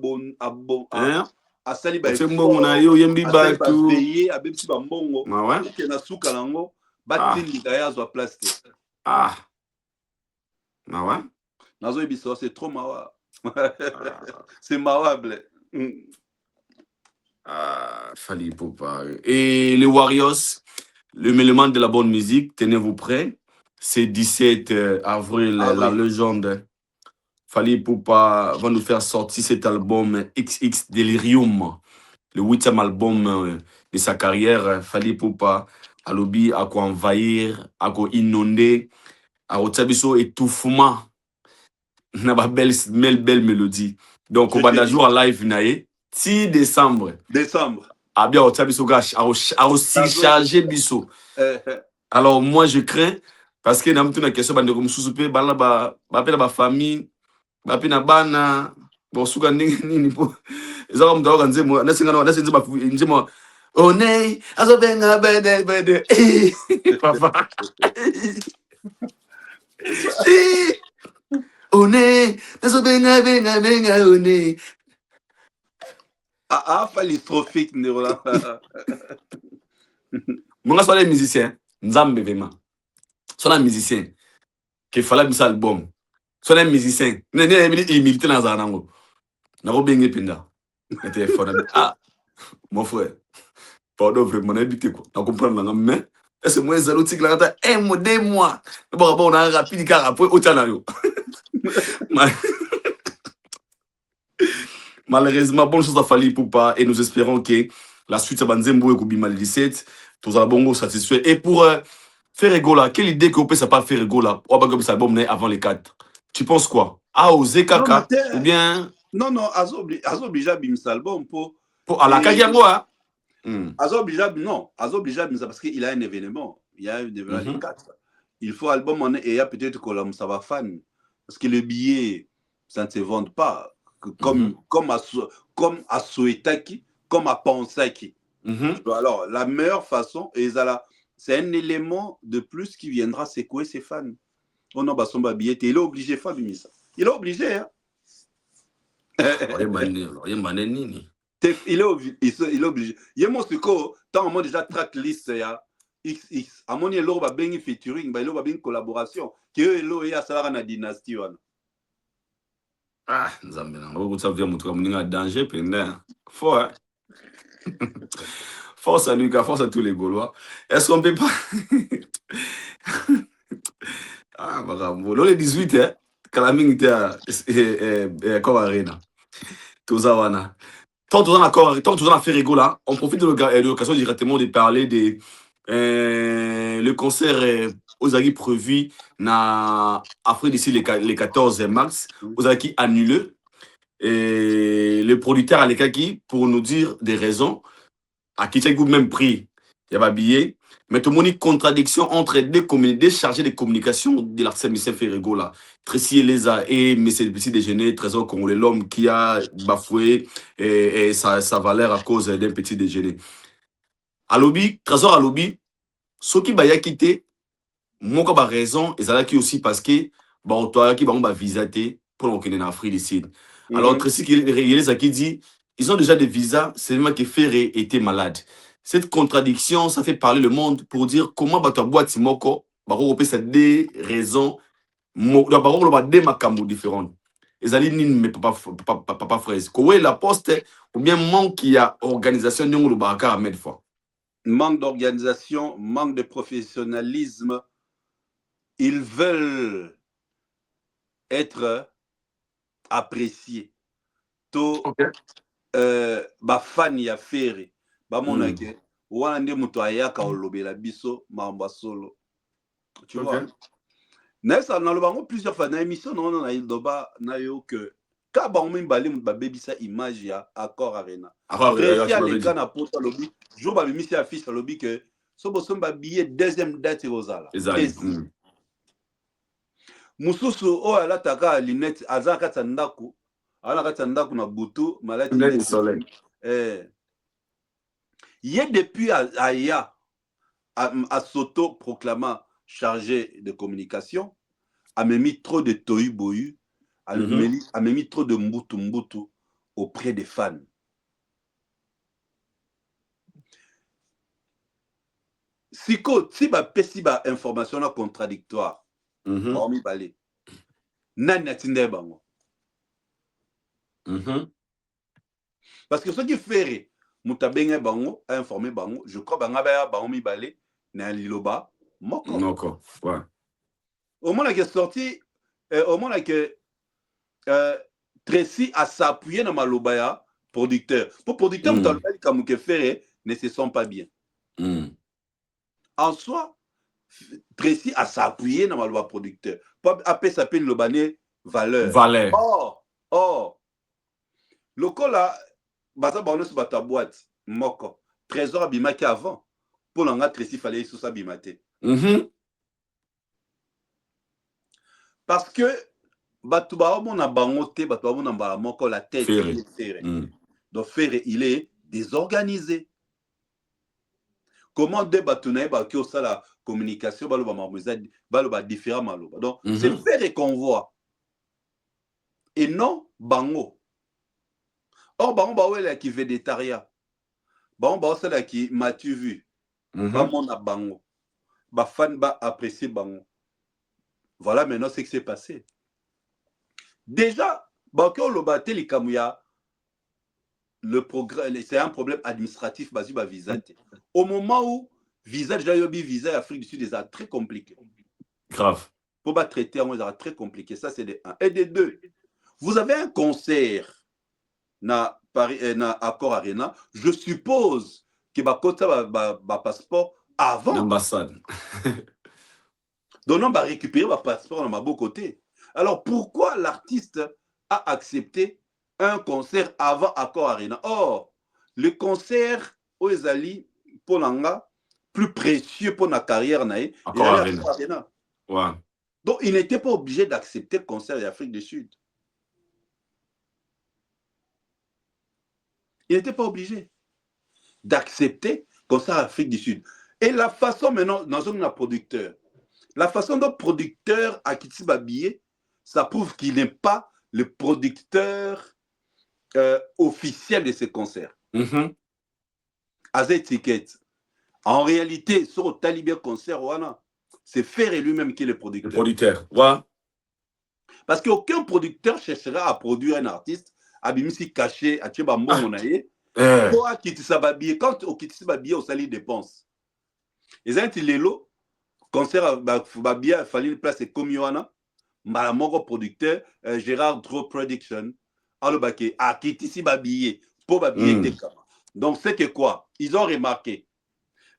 Saliba. C'est bon, on a eu un biba tout. Payé à Bepsi Bambongo. Qui na souka lango, batini d'ailleurs soit plastique. Ah. Ah ouais. Nazo ebiso c'est trop mawa. C'est mawable. Ah, Fali Poupa. Et les Warriors, le élément de la bonne musique, tenez-vous prêts. C'est 17 avril, la légende. Fali Poupa va nous faire sortir cet album XX Delirium, le 8e album de sa carrière. Fali Poupa a lobby à quoi envahir, à quoi inonder, à Otsabiso étouffement. On a une belle mélodie. Donc, on va jour en live, 6 décembre. Ah bien, Otsabiso gâche, à aussi charger Bisso. Alors, moi, je crains, parce que dans une question, je me suis dit, ma famille. Bapina bana bosuka nini po ezaka mtu akanze mo nasenze ba njemo one azobenga bede papa one azobenga one Fali trophique nerola. Mon soit les musiciens nzambe vraiment sont les musiciens qui fallait un album. Son un musicien, il est militaire dans un angle. Il n'a pas bien penda. Ah, mon frère, pardon vraiment, on a habité quoi. On comprend la mais est-ce que moi zéro tic là, un mois, 2 mois. Bon, on a rapide car après au chanayo. Malheureusement, bonne chose à Fali Poupa et nous espérons que la suite à Banzembo et Koubima le 17, tous à bongo satisfait. Et pour Ferregola, quelle idée que ça pas Ferregola comme ça album avant les 4. Tu penses quoi? Ah, osé Kaka ou bien non obligé à album pour à la Kagiagoa. Non, obligé parce qu'il a un événement. Il y a un événement les 4. Il faut album et il y a peut-être que ça va fan parce que le billet ça ne se vend pas comme à Soetaki, comme à Pansaki. Alors la meilleure façon et c'est un élément de plus qui viendra secouer ses fans. On a son billet, il est obligé de faire du ça. Il est obligé hein. Il est obligé. Il y a mon succo, tant on déjà tracklist ya XX. À mon yelo va bien featuring, ba yelo va bien collaboration. Que yelo ya sala na dynastie wana. Ah, nzambe na ngo ça vient montrer mon danger pendant. Fort. Force à Lucas, force à tous les Gaulois. Est-ce qu'on peut pas ah, bravo. Le 18 hein, Kalaming était comme Arena. Tozawana. Tant que vous en avez fait rigoler, on profite de l'occasion directement de parler de le concert aux Agui prévu na Afrique d'ici les 14 mars, aux Agui annulé. Et le producteur Alekaki pour nous dire des raisons à qui c'est même prix, il y a pas billet. Mais tout le monde une contradiction entre deux chargés de communication de l'artiste M. Ferregola. Tracy Eleza et M. Petit Déjeuner, Trésor Congolais, l'homme qui a bafoué sa valeur à cause d'un petit déjeuner. À lobby, Trésor à lobby, ceux qui ont quitté, moi, j'ai raison, et ça qui aussi parce que, on va visiter pour qu'on ait en Afrique d'ici. Alors, Tracy Eleza qui dit, ils ont déjà des visas, c'est seulement que Ferré était malade. Cette contradiction, ça fait parler le monde pour dire comment tu boîte Simoko, c'est des raisons, des macambo différentes. Et ça dit, mais papa fraise. Comment la poste, ou bien manque il y a organisation, manque d'organisation, manque de professionnalisme. Ils veulent être appréciés. To, fan ya Ferré. Bamonake wana nde muto ayaka olobela biso mamba solo tu vois na ça na lobango plusieurs fois na émission non na idoba na yo que ka ba on mbale mu babebisa image ya Accord Arena réussi les gars na pota lobby jour ba misi affiche lobby que so bo somba billet deuxième date rozala mususu o ala taka linette azaka tsandaku ala katsandaku na butu malati soleil il y a depuis Aya à s'auto-proclamant chargé de communication, a mis trop de tohu bohu, a mis trop de mbutu auprès des fans. Si ba information contradictoire, hormis balé, nani atinde bango. Parce que ce qui fait Moutabenge bango a informé bango, je crois bangabaya bango mi balé na liloba moko. Moko, ouais. Au moment qui est sorti, au moment que Tracy a s'appuyé dans malobaya producteur. Pour producteur Moutabenge comme que faire ne se sent pas bien. En soi, Tracy a s'appuyé dans malobaya producteur. Pour après s'appeler le bané valeur. Or, le col là. Basa baono sur ta boîte moko trésor abimaki avant pour l'anga Tracy fallait sous sa bimate parce que batu ba mona bangote batu ba mona ba moko la tête Ferré. Donc Ferré il est désorganisé. Comment de batu na ba ki osa la communication baloba mamuza baloba différent maloba. Donc c'est Ferré qu'on voit et non bango. Or, bah, ouais, qui végétarien. Bah, c'est là qui m'a-tu vu. Bah, mon bango. Bah, fan, bah, apprécié bango. Voilà maintenant ce qui s'est passé. Déjà, bah, quand on a les kamouya, le progrès, c'est un problème administratif, bah, visa. Au moment où visa, déjà, visa Afrique du Sud, c'est très compliqué. Grave. Pour pas traiter, c'est très compliqué. Ça, c'est des 1. Et des 2. Vous avez un concert. Na Paris na Accord Arena, je suppose que ba kota ba passeport avant l'ambassade. Donc, on va récupérer ma passeport dans ma beau côté. Alors, pourquoi l'artiste a accepté un concert avant Accor Arena? Or, le concert aux Ezali, pour l'anga, plus précieux pour la carrière, Accor Arena. Ouais. Donc, il n'était pas obligé d'accepter le concert d'Afrique du Sud. Il n'était pas obligé d'accepter le concert d'Afrique du Sud. Et la façon maintenant, dans un producteur, la façon dont le producteur a quitté Babillet, ça prouve qu'il n'est pas le producteur officiel de ces concerts. À cette étiquette. En réalité, sur le Talibé concert, c'est Ferré lui-même qui est le producteur. Le producteur, ouais. Parce qu'aucun producteur cherchera à produire un artiste, à bimisi caché, à Tchébambo Monaye, pour quitter sa babille. Quand on quitte sa babille, on s'allie dépenses. Et ça, c'est l'élo, concert babille, il fallait une place comme Yohana, Malamoro producteur, Gérard Draw Production, Alobake, à quitter sa babille, pour babille. Donc, c'est que quoi? Ils ont remarqué.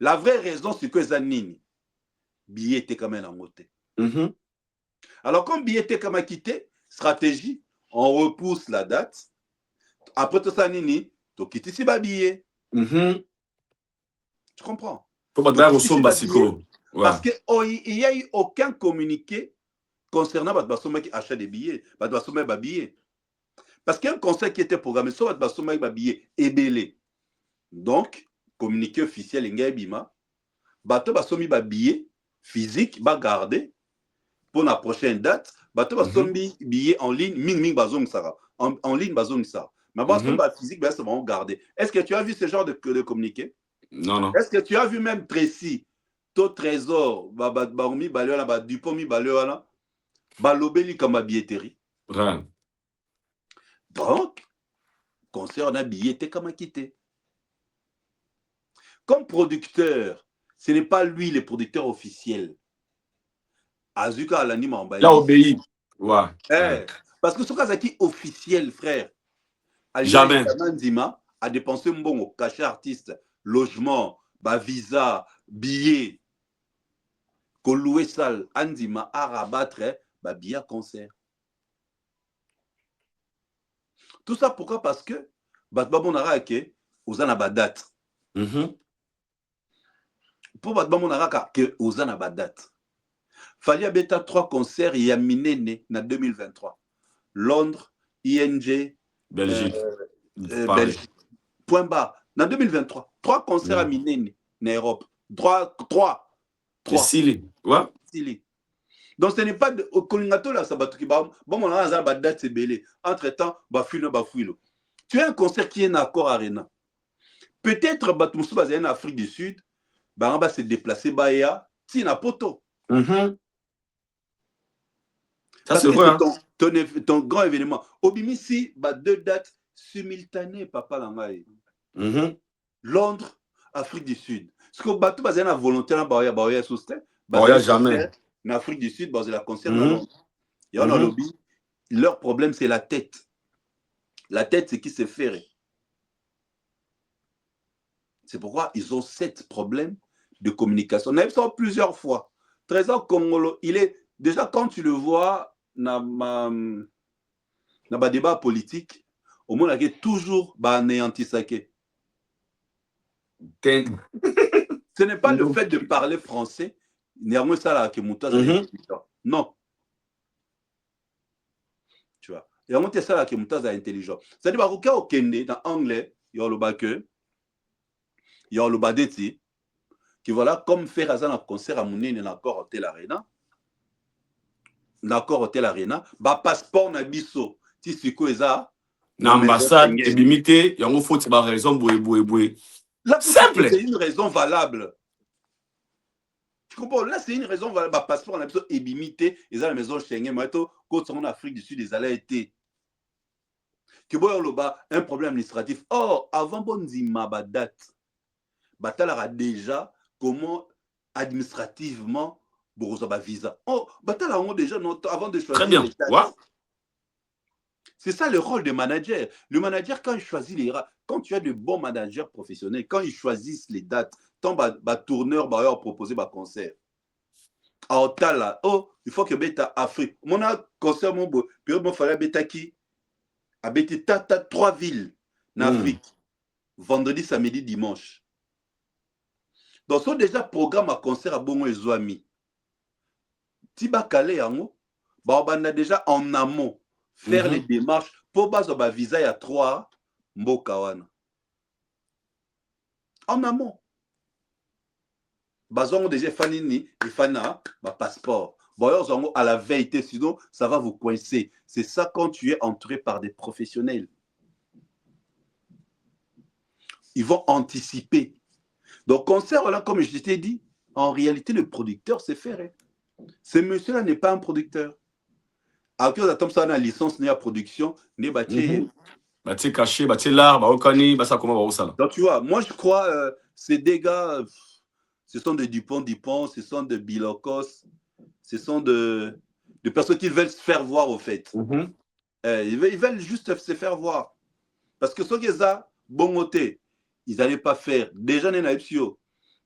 La vraie raison, c'est que Zanini, billet était quand même en moté. Alors, comme billet était comme quitté, stratégie, on repousse la date. Après tout ça, Nini, tu quittes ici, billet. Tu comprends? Parce qu'il n'y a eu aucun communiqué concernant Batbasoma qui achète des billets. Batbasoma est billet. Parce qu'il y a un concert qui était programmé sur Batbasoma est billet et belé. Donc, communiqué officiel, il y a bima. Bato basomi ba billet physique, ba garder pour la prochaine date. Bato basomi billet en ligne, ming bazong sara. En ligne bazong sara. Mais basomi ba physique, ben ça va garder. Est-ce que tu as vu ce genre de communiqué? Non, non. Est-ce que tu as vu même Tracy, ton trésor, baomi baleola, ba dupomi baleola, ba lobeli comme ba billetterie? Ouais. Donc, concert d'un billet, t'es comme quitté. Comme producteur, ce n'est pas lui le producteur officiel. Azuka Alani Mambali. Là, obéi. Ouais. Parce que ce cas qui officiel, frère. Jamais. Nzima a dépensé un bon cachet artiste, logement, visa, billet. Koloué salle, Anzima a rabattre, billet concert. Tout ça pourquoi? Parce que Batbabonara ke ozana ba date. Pour Batbabonara ke ozana ba date. Fallait bêta 3 concerts il y a miné en 2023. Londres, ING, Belgique. Belgique. Point bas. En 2023, 3 concerts à miné en Europe. 3. Sili. Ouais. Sili. Donc ce n'est pas au Kolingato là, ça va tout bon, on a un date c'est belé. Entre-temps, bafouilo. Tu as un concert qui est en Accor Arena. Peut-être Batmoussou basé en Afrique du Sud, on va se déplacer Baya, si na poto. Ça c'est vrai. Ton grand événement. Obimisi, 2 dates simultanées, papa Langaï. Londres, Afrique du Sud. Parce que Batou basé en volontaire, Baya soutien. Baya jamais. En Afrique du Sud, basé la concert dans Londres. Et on a lobby. Leur problème, c'est la tête. La tête, c'est qui se fait. C'est pourquoi ils ont 7 problèmes de communication. On a vu ça plusieurs fois. Trésor Congolo, il est déjà quand tu le vois dans le débat politique, au moins il y a toujours anéantissaké. Ce n'est pas le fait de parler français, néanmoins ça là que Moutaz non. Tu vois. Et on monte ça là que Moutaz est intelligent. C'est-à-dire que au Kenya dans anglais, il y a le baque, il y a le badeti qui voilà comme faire un concert à Mounine dans l'accord Hotel Arena. L'accord Hotel Arena, passeport na biso, ti siko eza na ambassade et limité, il y a une faute par raison boué. Simple. C'est une raison valable. Tu comprends? Là, c'est une raison valable. Passeport na biso et limité, ils ont la maison Schengen, mais quand on en Afrique du Sud, ils allaient été que un problème administratif. Or, avant Bonzima date, Batala déjà comment administrativement visa. Oh, déjà avant de choisir. Très bien. C'est ça le rôle du manager. Le manager, quand il choisit quand tu as de bons managers professionnels, quand ils choisissent les dates, tant tourneur va leur proposer un concert. Aotala, oh, il faut que beta Afrique. Mon concert mon beau, puis il fallait beta qui a bêté tata 3 villes en Afrique. Vendredi, samedi, dimanche. Donc, c'est déjà programme à concert à Bongo et Zouami. Tiba Kale yango, on a déjà en amont faire les démarches pour baser un visa à 3 Mbokawana. En amont. Bazon déjà fanini et fana ma passeport. Bon, à la veille, sinon ça va vous coincer. C'est ça quand tu es entouré par des professionnels. Ils vont anticiper. Donc, concert là, comme je t'ai dit, en réalité, le producteur c'est faire. Ce monsieur-là n'est pas un producteur. À cause de ça, on a licence, ni à production, ni bâti. Bâti caché, bâti l'art, baokani, basa comment va ça. Donc, tu vois, moi je crois, ces dégâts, ce sont de Dupont, ce sont de Bilokos, ce sont de personnes qui veulent se faire voir au fait. Ils veulent juste se faire voir. Parce que ceux qui ont bon côté, ils n'allaient pas faire. Déjà, les naïpsio,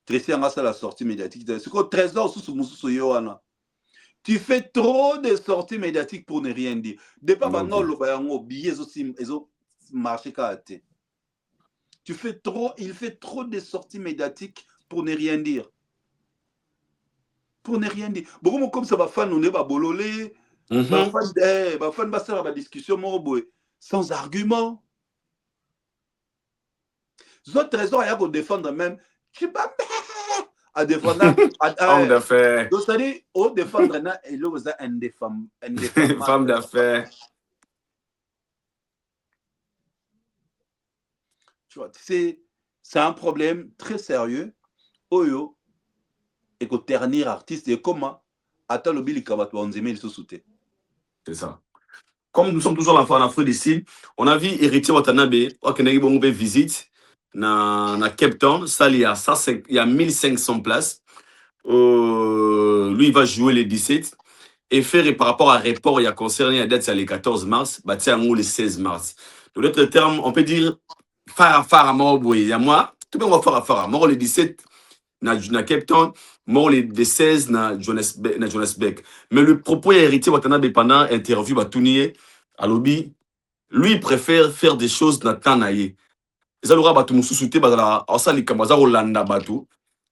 Tracy a la sortie médiatique. C'est quoi, Trésor sous Yohana. Tu fais trop de sorties médiatiques pour ne rien dire. Depuis maintenant, le bayango, billets aussi, ils ont marché kate. Il fait trop de sorties médiatiques pour ne rien dire. Pour ne rien dire. Beaucoup comme ça va faire nous va bololé, va faire la discussion sans argument. Zot trésor il y a qu'on défendre même. Je sais pas à défendre homme d'affaires. Donc c'est-à-dire au défendre na et là vous avez des femmes femme d'affaires. Tu vois, c'est un problème très sérieux. Oyo et que ternir artiste et comment attends le billet kabat wanzeme il se souté. C'est ça. Comme nous sommes toujours en Afrique d'ici, on a vu Héritier Watanabe, Wakenegi Bongbe visite na Cape Town, ça il y a 1500 places. Lui il va jouer les 17 et faire par rapport à report il y a concerné la date c'est le 14 mars, bah tiens le 16 mars. De l'autre terme, on peut dire faire à mort boy, il y a moi, tout le monde va faire à mort les 17 na Cape Town, mort les 16 na Johannesburg. Mais le propos Héritier Watanabe pendant interview Batunier à lobby, lui il préfère faire des choses na tanaye. Ça l'aura battu mon sous-souté bazala osali kamaza Rolanda batu.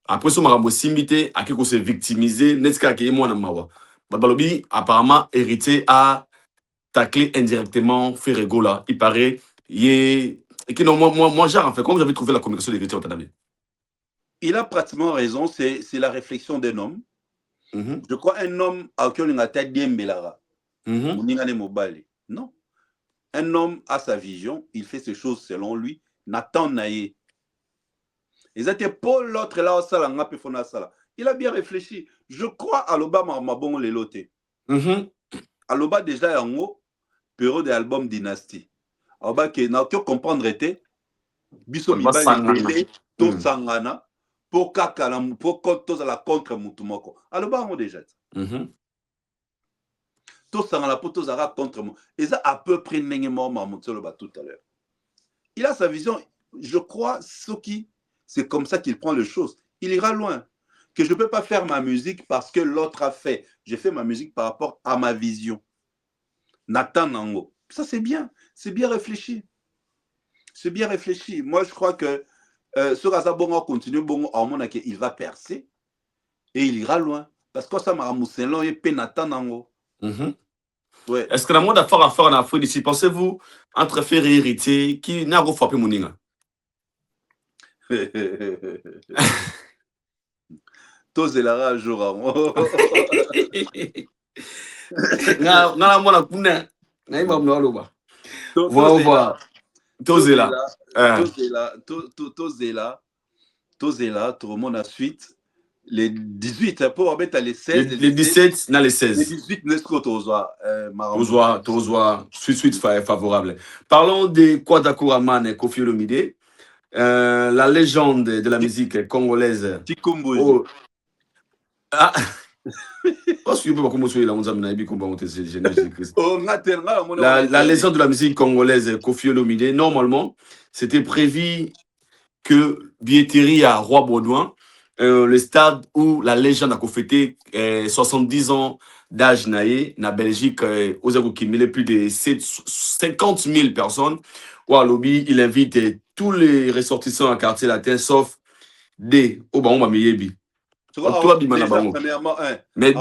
Après ça marambo simité à qui qu'on s'est victimisé neska ke moi na mawa. Babalobi apparemment Héritier a taclé indirectement Ferregola. Il paraît et que non moi genre en fait comment vous avez trouvé la communication d'Héritier Watanabe? Il a pratiquement raison, c'est la réflexion d'un homme. Je crois un homme à qui on a tête d'embelara. Non. Un homme a sa vision, il fait ses choses selon lui. Nathan Naye. Ils étaient pour l'autre là au salanga pefona sala. Il a bien réfléchi. Je crois à l'Obama mabon les loté. À l'Oba déjà yango période de l'album Dynasty. Aloba que na que comprendre était biso mibali to sangana pour kakala pour contre la contre mutumoko. Aloba on déjà. To sangana pour to zara contre moi. Et ça à peu près n'engement mamutolo ba tout à l'heure. Il a sa vision, je crois, c'est comme ça qu'il prend les choses. Il ira loin. Que je ne peux pas faire ma musique parce que l'autre a fait. J'ai fait ma musique par rapport à ma vision. Nathan Nango. Ça, c'est bien réfléchi. C'est bien réfléchi. Moi, je crois que ce Gaza Bongo continue, Bongo, il va percer et il ira loin. Parce que ça m'a mousselon et Nathan Nango. Ouais. Est-ce que la monde a fort à faire en Afrique d'ici? Pensez-vous entre faire et hériter qui n'a pas frappé mon ninga? Tous les rares jours à moi. N'a moi la pouna. N'a pas me l'aloba. Voilà. Tous les là. Tous les là. Tout le monde a suite. Les 18, pour mettre les 16. Les 17, non, les 16. Les 18, n'est-ce que suite favorable. Parlons de Kwada Kouraman Koffi Olomide, la légende de la musique congolaise. Tikumbo. Ah. La légende de la musique congolaise Koffi Olomide, normalement, c'était prévu que billetterie à Roi Baudouin le stade où la légende a fêté 70 ans d'âge naé, na Belgique, aux Agokimile, plus de 50 000 personnes. Où à lobby, il invite tous les ressortissants à quartier latin, sauf des Obama Meyebi. Déjà, premièrement, mais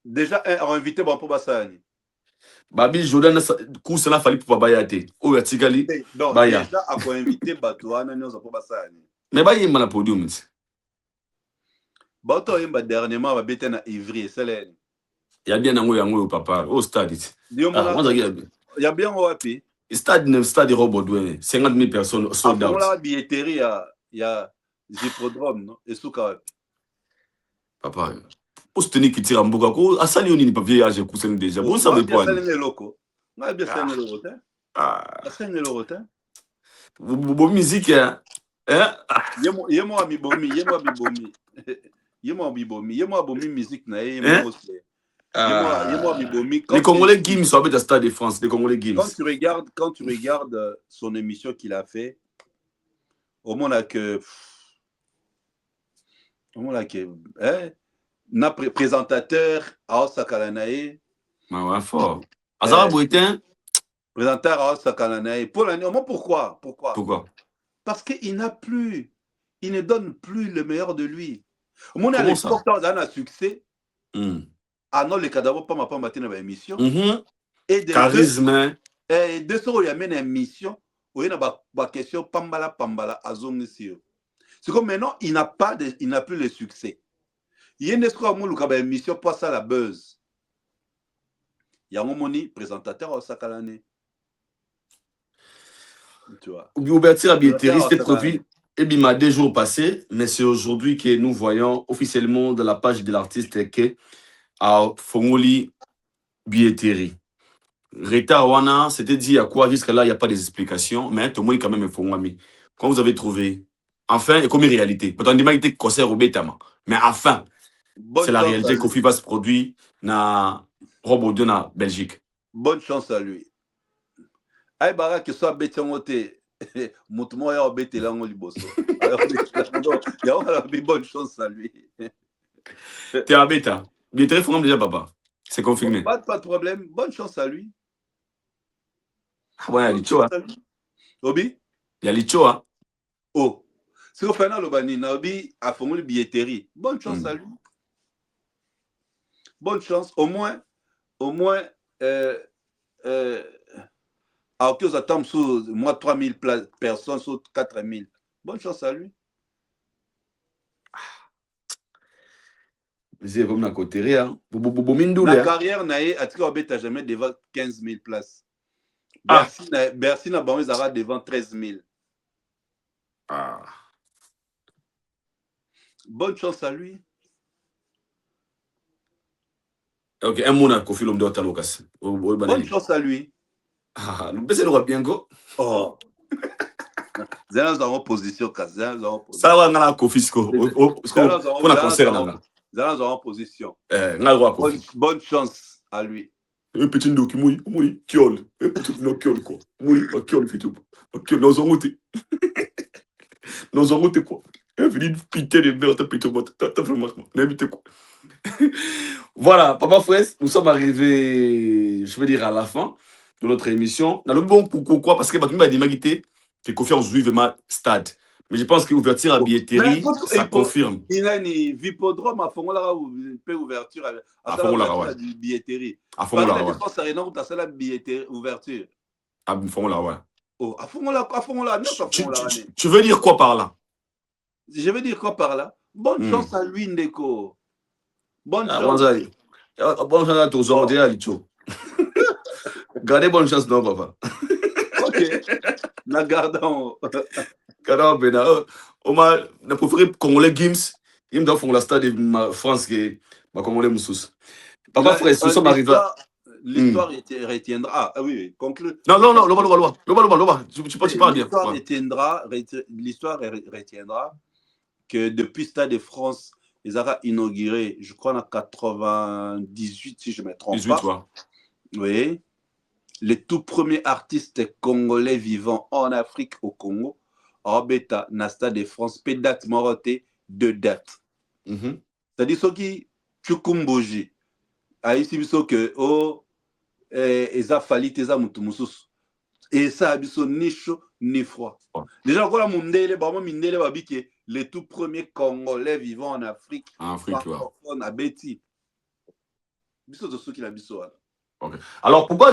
déjà, on a invité pour Bassani. Babi Jordan Kousana Fali pour Bayate. Ou Yatigali. Donc, déjà, on a invité Batouana pour Bassani. Mais Baye Mana podium. Bato Yemba dernièrement, va bêter na Ivry et Selene. Il y a bien un yango papa au stade. Il y a bien au happy. Stade robot 50 000 personnes sold out. La billetterie, il y a Zipodrome, non? Et Souka. Papa, pour soutenir qui tire en bouga, à Sali, on n'est pas vieillage, je déjà. Bon, ça me prend. On a bien 5 000 euros. Ah, 5 000 euros. Bon musique, hein? Yemo Abibomi, Yemo Abibomi. Yemo Abibomi, Yemo Abibomi musique, na Yemo Abibomi. Les Congolais Gims sont avec le Stade de France, les Congolais Gims. Quand tu regardes son émission qu'il a fait, au moins que na présentateur à Osakalanae. Ouais, fort. Azara Bouetin. Présentateur à Osakalanae. Pour l'année, pourquoi? Parce qu'il il ne donne plus le meilleur de lui. Au moins, les sporteurs ont un succès. Ah non, les cadavres pas ma matin dans l'émission. Et charisme. Et de ce où il y a une émission, où il y a une question pambala à zone ici. C'est comme maintenant, il n'a plus le succès. Il y a une émission pour ça la buzz. Il y a un moni présentateur au Sakalane. Tu vois. Ouverture à billetterie, c'était produit Ebima 2 jours passés, mais c'est aujourd'hui que nous voyons officiellement dans la page de l'artiste que à Fongoli billetterie. Reta Wana, c'était dit à quoi jusqu'à là, il n'y a pas d'explication, mais tout le monde quand même est Fongami. Quand vous avez trouvé, enfin, et comme une réalité. Pourtant, on dit que concert au Bétama. Mais enfin, c'est la réalité qu'au va se produire dans Robot de la Belgique. Bonne chance à lui. Aïe, Bara, que soit Bétiamoté, Moutouma, ya Bété, là, on liboso. Alors, il y a bonne chance à lui. T'es à Béta. Billetterie, faut déjà, papa. C'est confirmé. Pas de problème. Bonne chance à lui. Ah ouais, il y a l'Icho, hein. Obi? Il y a l'Icho, hein. Oh. Si on fait un Lobani, Naobi a formé une billetterie. Bonne chance à lui. Bonne chance. Au moins, à qui attend sur moi 3000 personnes, sur 4000. Bonne chance à lui. C'est comme la côté, hein. La carrière n'a pas jamais devant 15 000 places. Bercy n'a pas devant 13 000. Ah. Bonne chance à lui. Ok, un mot à Kofi l'homme de Otalokas. Bonne chance à lui. Ah, le PC n'aura bien go. Oh. Zéna en position, ça va dans la Kofi, on a concert là. Zéna en position. Bonne chance à lui. Un petit doki, oui, kiol. Un petit kiol, quoi. Oui, kiol, fitou. Kiol, nous avons été. Nous avons été quoi? Un petit pité de merde, petit mot. T'as vraiment, n'invite quoi. Voilà, Papa Fraisse, nous sommes arrivés, je veux dire, à la fin de notre émission. Dans le bon pourquoi? Parce que tu m'as dit que confiance juive ma stade. Mais je pense qu'ouverture à billetterie, ça confirme. Il y a une vipodrome à Fongolara où il peut ouverture à Fongolara, ouais. Billetterie. À Fongolara, ouais. Ça n'a pas de la billetterie ouverture. À Fongolara, ouais. Oh, à Fongolara, tu veux dire quoi par là? Je veux dire quoi par là? Bonne chance à lui, Ndeko. Bonne chance. Bonne chance à tous, on dirait à l'Icho. Gardez bonne chance, non, papa. Ok. Nous gardons. On m'a préféré Congolais Gims. Ils me donnent la stade de France qui est Congolais Moussous. Papa Fraisse, nous sommes arrivés. L'histoire retiendra. Ah oui, conclue. Non, Loba. Tu parles bien. L'histoire retiendra que depuis Stade de France, ils ont inauguré, je crois, en 98, si je ne me trompe 18, pas. Ouais. Oui. Les tout premiers artistes congolais vivant en Afrique, au Congo, Robeta, Nasta de France, Pédat Moroté, de date. C'est-à-dire ceux qui chukumboji aïsi biso que oh eza fali teza mutu mususu et ça biso ni chaud ni froid. Déjà encore la mondele vraiment mindele babike les tout premiers Congolais vivant en Afrique francophone à Betty. Biso de ceux qui la biso. Okay. Alors pourquoi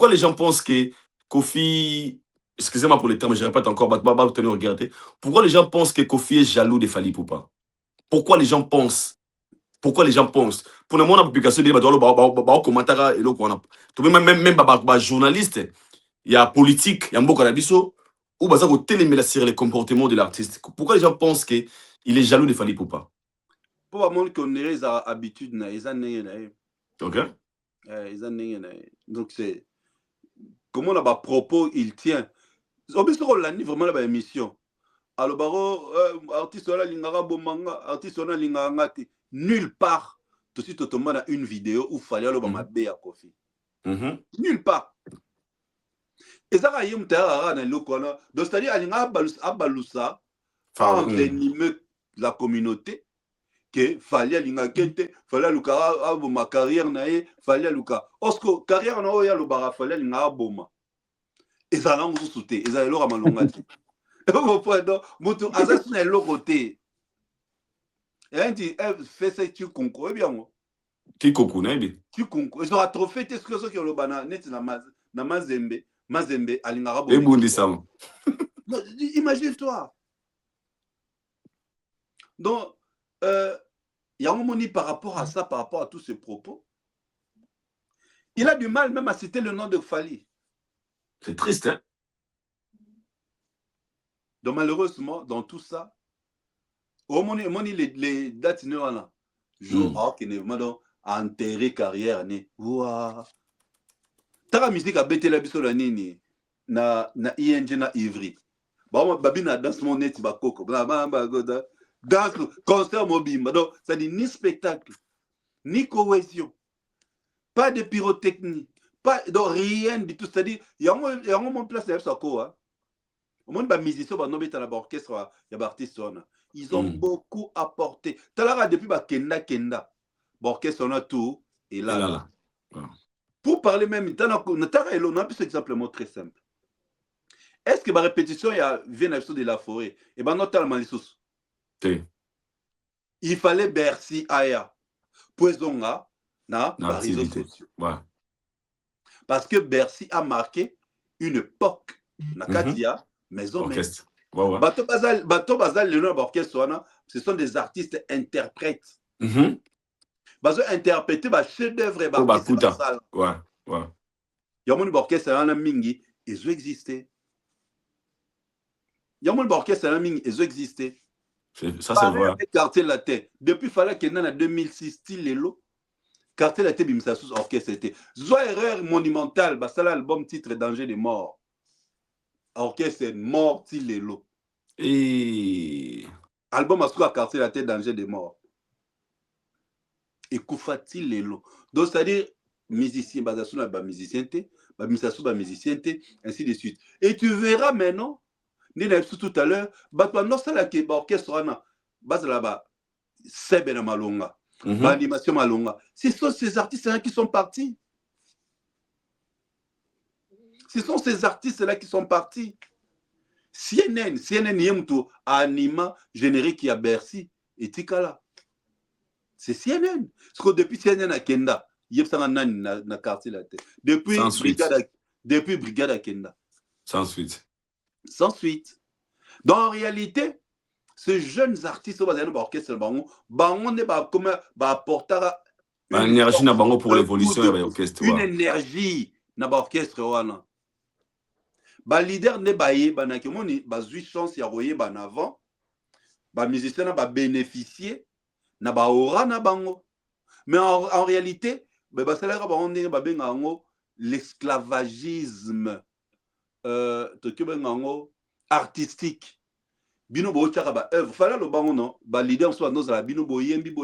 les gens pensent que Kofi, excusez-moi pour les termes, je répète encore, pourquoi les gens pensent que Kofi est jaloux de Fally Ipupa? Pourquoi les gens pensent? Pour le monde, la publication de commentaire et même journaliste, il y a politique, il y a beaucoup d'abisso, ou bah ça sur les comportements de l'artiste. Pourquoi les gens pensent qu'il est jaloux de Fally Ipupa? Pour le monde qu'on ait les habitudes, ils ont ok. Donc c'est comment là-bas propos il tient. On peut se rendre vraiment là-bas émission. Alors baro artiste là lingara bomanga, artiste là lingara ngati. Nulle part, tout de suite, on a une vidéo où il fallait aller à Béa Kofi. Nulle part. Et ça, il y a un terrain dans le coin. Donc, c'est-à-dire, il y a un baloussa, envenimé la communauté, que fallait aller à Kente, fallait aller à ma carrière, fallait aller à Osco, carrière, il y a le bar, fallait aller à Boma. Et ça, là, on se sautait. Et ça, il y a un malonga. Et vous comprenez, donc, Azas n'est l'autre côté. Et on dit, fais ça, tu concours, eh bien, tu concours, tu concours. Ils ont atrophié, t'es ce que c'est que le banana, net na Mazembe, Alingara. Et Bundisam. Imagine-toi. Donc, il y a un moment par rapport à ça, par rapport à tous ces propos. Il a du mal même à citer le nom de Fally. C'est triste, hein? Donc, malheureusement, dans tout ça, au moins, les dates ne sont pas jour qui n'est pas enterré carrière. Ouah. Ta musique a bêté la biso la nini na ING na Ivry. Bah babi na danse mon net ba koko. Danse concert mobile. Donc ça dit ni spectacle, ni cohésion, pas de pyrotechnie, pas de rien du tout. C'est-à-dire il y a un moment place là ça quoi. Au moins ba musicien ba nobeta na orchestre ya ba artiste on. Ils ont beaucoup apporté. Talara depuis ba kenda. Orchestre on a tout et là. Pour parler même, c'est simplement très simple. Est-ce que ma répétition vient de la forêt? Et bien, notamment les sous. Il fallait Bercy Aya. Poisonga, na réseaux sociaux. Parce que Bercy a marqué une époque. Nakatia, maison orchestre. Bato Bazal, le nom d'orchestre, ce sont des artistes interprètes. Interpréter des chefs-d'œuvre. Ouais. Il y a un orchestre à mingi, ils ont existé. Il y a un orchestre à mingi, ils ont existé. Ça, c'est vrai. Quartier Latin. Depuis fallait qu'il y en a 2006, style Lelo. Quartier Latin, bimsa sous orchestre. C'était une erreur monumentale. C'est l'album titre Danger des morts. Orchestre mort, style Lelo. Et. Album à sous Quartier Latin, Danger des morts. Et Koufati Lelo. Donc, c'est-à-dire, musicien, basation, musicien, musicien, ainsi de suite. Et tu verras maintenant, tout à l'heure, orchestre, là-bas, c'est ben malonga, animation malonga. Ce sont ces artistes-là qui sont partis. Ce sont ces artistes-là qui sont partis. CNN, Yemto, anima générique qui a Bercy, et Tikala. C'est CNN. Parce que depuis CNN à Kenda, il y a un quartier là. Depuis Brigade à Kenda. Sans suite. Sans suite. Donc en réalité, ces jeunes artistes, orchestre, n'est pas comme apporter une énergie pour l'évolution de l'orchestre. Une énergie dans l'orchestre. Le leader n'est pas une chance de avant. Les musiciens ont bénéficié. Mais en réalité, l'esclavagisme artistique. Bino bo chaka ba œuvre fala lo bango non ba leader so nos la bino boyembi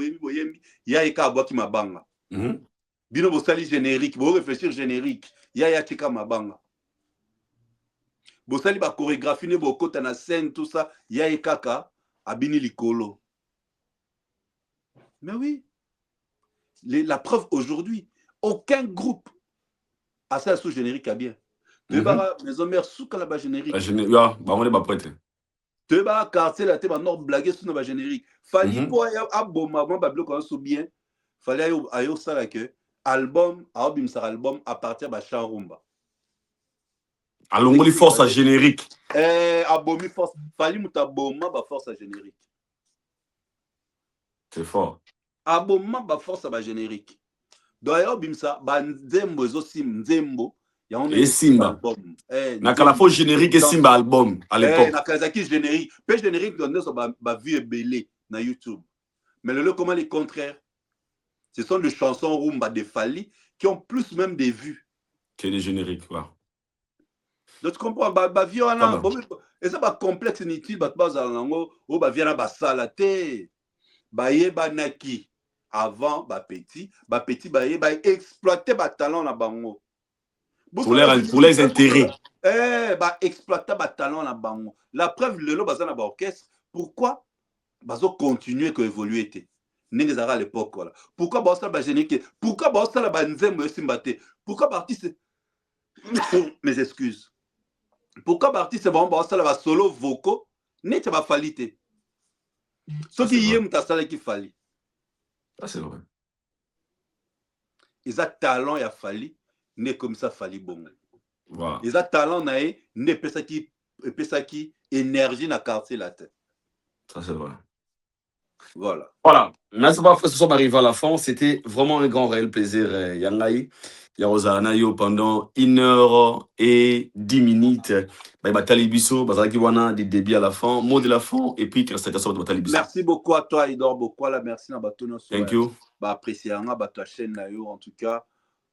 ya eka boki mabanga. Bino bo sali générique, bo réfléchir générique, ya tika mabanga. Bo sali ba chorégraphie ne bo kota na scène tout ça, ya eka Abini Likolo. Mais oui. La preuve aujourd'hui, aucun groupe a ça sous générique à bien. Maison mère sous la générique. On est pas prêt. Tu vas quartier la tête nord blaguer sous la générique. Fallait pour aboma bablo sous bien. Fallait ayo ça que album album à partir de Charumba. Allons les forces à générique. Abomi force. Fallait muta boma ba force à générique. C'est fort. Aboma ba force à générique. D'ailleurs bimsa ba nzembo aussi nzembo. Et Simba. Nakala faux générique et Simba album à l'époque. Nakazaki générique. Pe générique donne ça ba vie belé na YouTube. Mais le comment les contraires. Ce sont des chansons rumba de Fali qui ont plus même des vues que les génériques. Ouais. Donc tu comprends ba vie on a et ça ba complexe inutile ba bazango o ba viana ba salaté. Ba yeba naki avant ba petit ba exploiter ba talent na bango. Pour les intérêts. Exploiter le talent na bango. La preuve, le bazan na ba orchestre. Pourquoi bazo continuer que évoluer té. N'engezara à l'époque voilà. Pourquoi bazo ba génique? Pourquoi bazo la banzembo simbate? Pourquoi artiste mes excuses. Pourquoi artiste bazo la solo vocaux n'est pas falité. Ce qui y est mutasala qui fali. Ça c'est vrai. Ils ont talent et a fali. N'est comme ça fali bon. Voilà. Les talents naé ne pesa qui énergie na quartier la tête. Ça c'est vrai. Voilà. Voilà. Merci beaucoup. Ce soir arrivé à la fin. C'était vraiment un grand réel plaisir. Yangai, Yarozana yo pendant 1h10. Batalibiso, Bazakiwana, des débuts à la fin, mot de la fin et puis création de Batalibiso. Merci beaucoup à toi, Idor Bokwala. Merci à Batono. Thank you. Apprécier ta chaîne là en tout cas.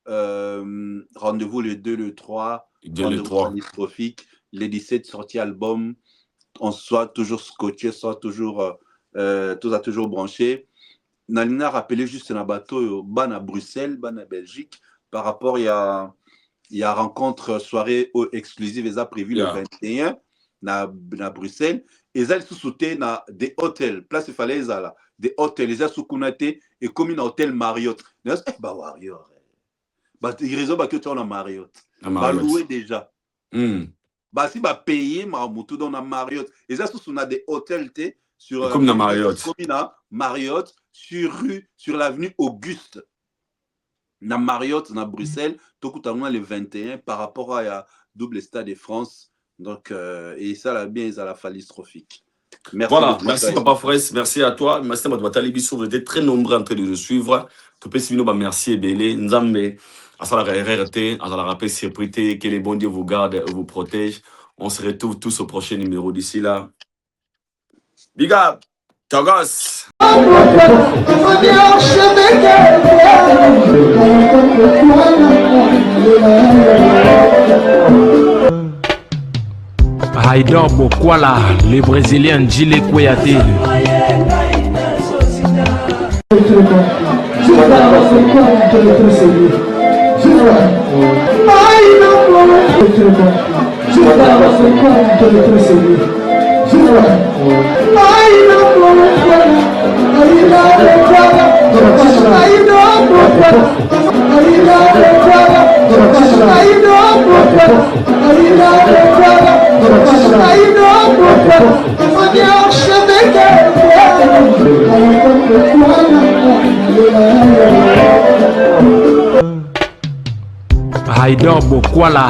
Rendez-vous le 2, le 3, le 3. Les 17 sorties album, on soit toujours scotché, soit toujours tout a toujours branché. Nalina rappelé juste un bateau ban à Bruxelles, ban à Belgique par rapport il y a rencontre soirée exclusive ils a prévu le 21 na Bruxelles et ils sous sauté na des hôtels place il fallait là des hôtels ils a sous kunate et comme un hôtel Marriott bah warrior il raison que tu as Marriott. Bah louer déjà. Bah si bah payer Mamutu dans la Marriott. Et ça on a des hôtels sur comme dans Marriott. Comme Marriott sur l'avenue Auguste. Na Marriott na Bruxelles, tout coûte le 21 par rapport à double stade de France. Donc et ça là bien ils a la phallistrophique. Merci. Voilà, merci Papa Fraisse, merci à toi. Merci à Matali Bissou, vous êtes très nombreux en train de nous suivre. Tu peux suivre, merci et belé. Nzambe, à ça la RRT, à la rappel sécurité, que les bons dieux vous gardent et vous protègent. On se retrouve tous au prochain numéro d'ici là. Big up, Togos. Haïdor Bokwala, le Brésilien Gilles Kouyaté. Haïdor Bokwala.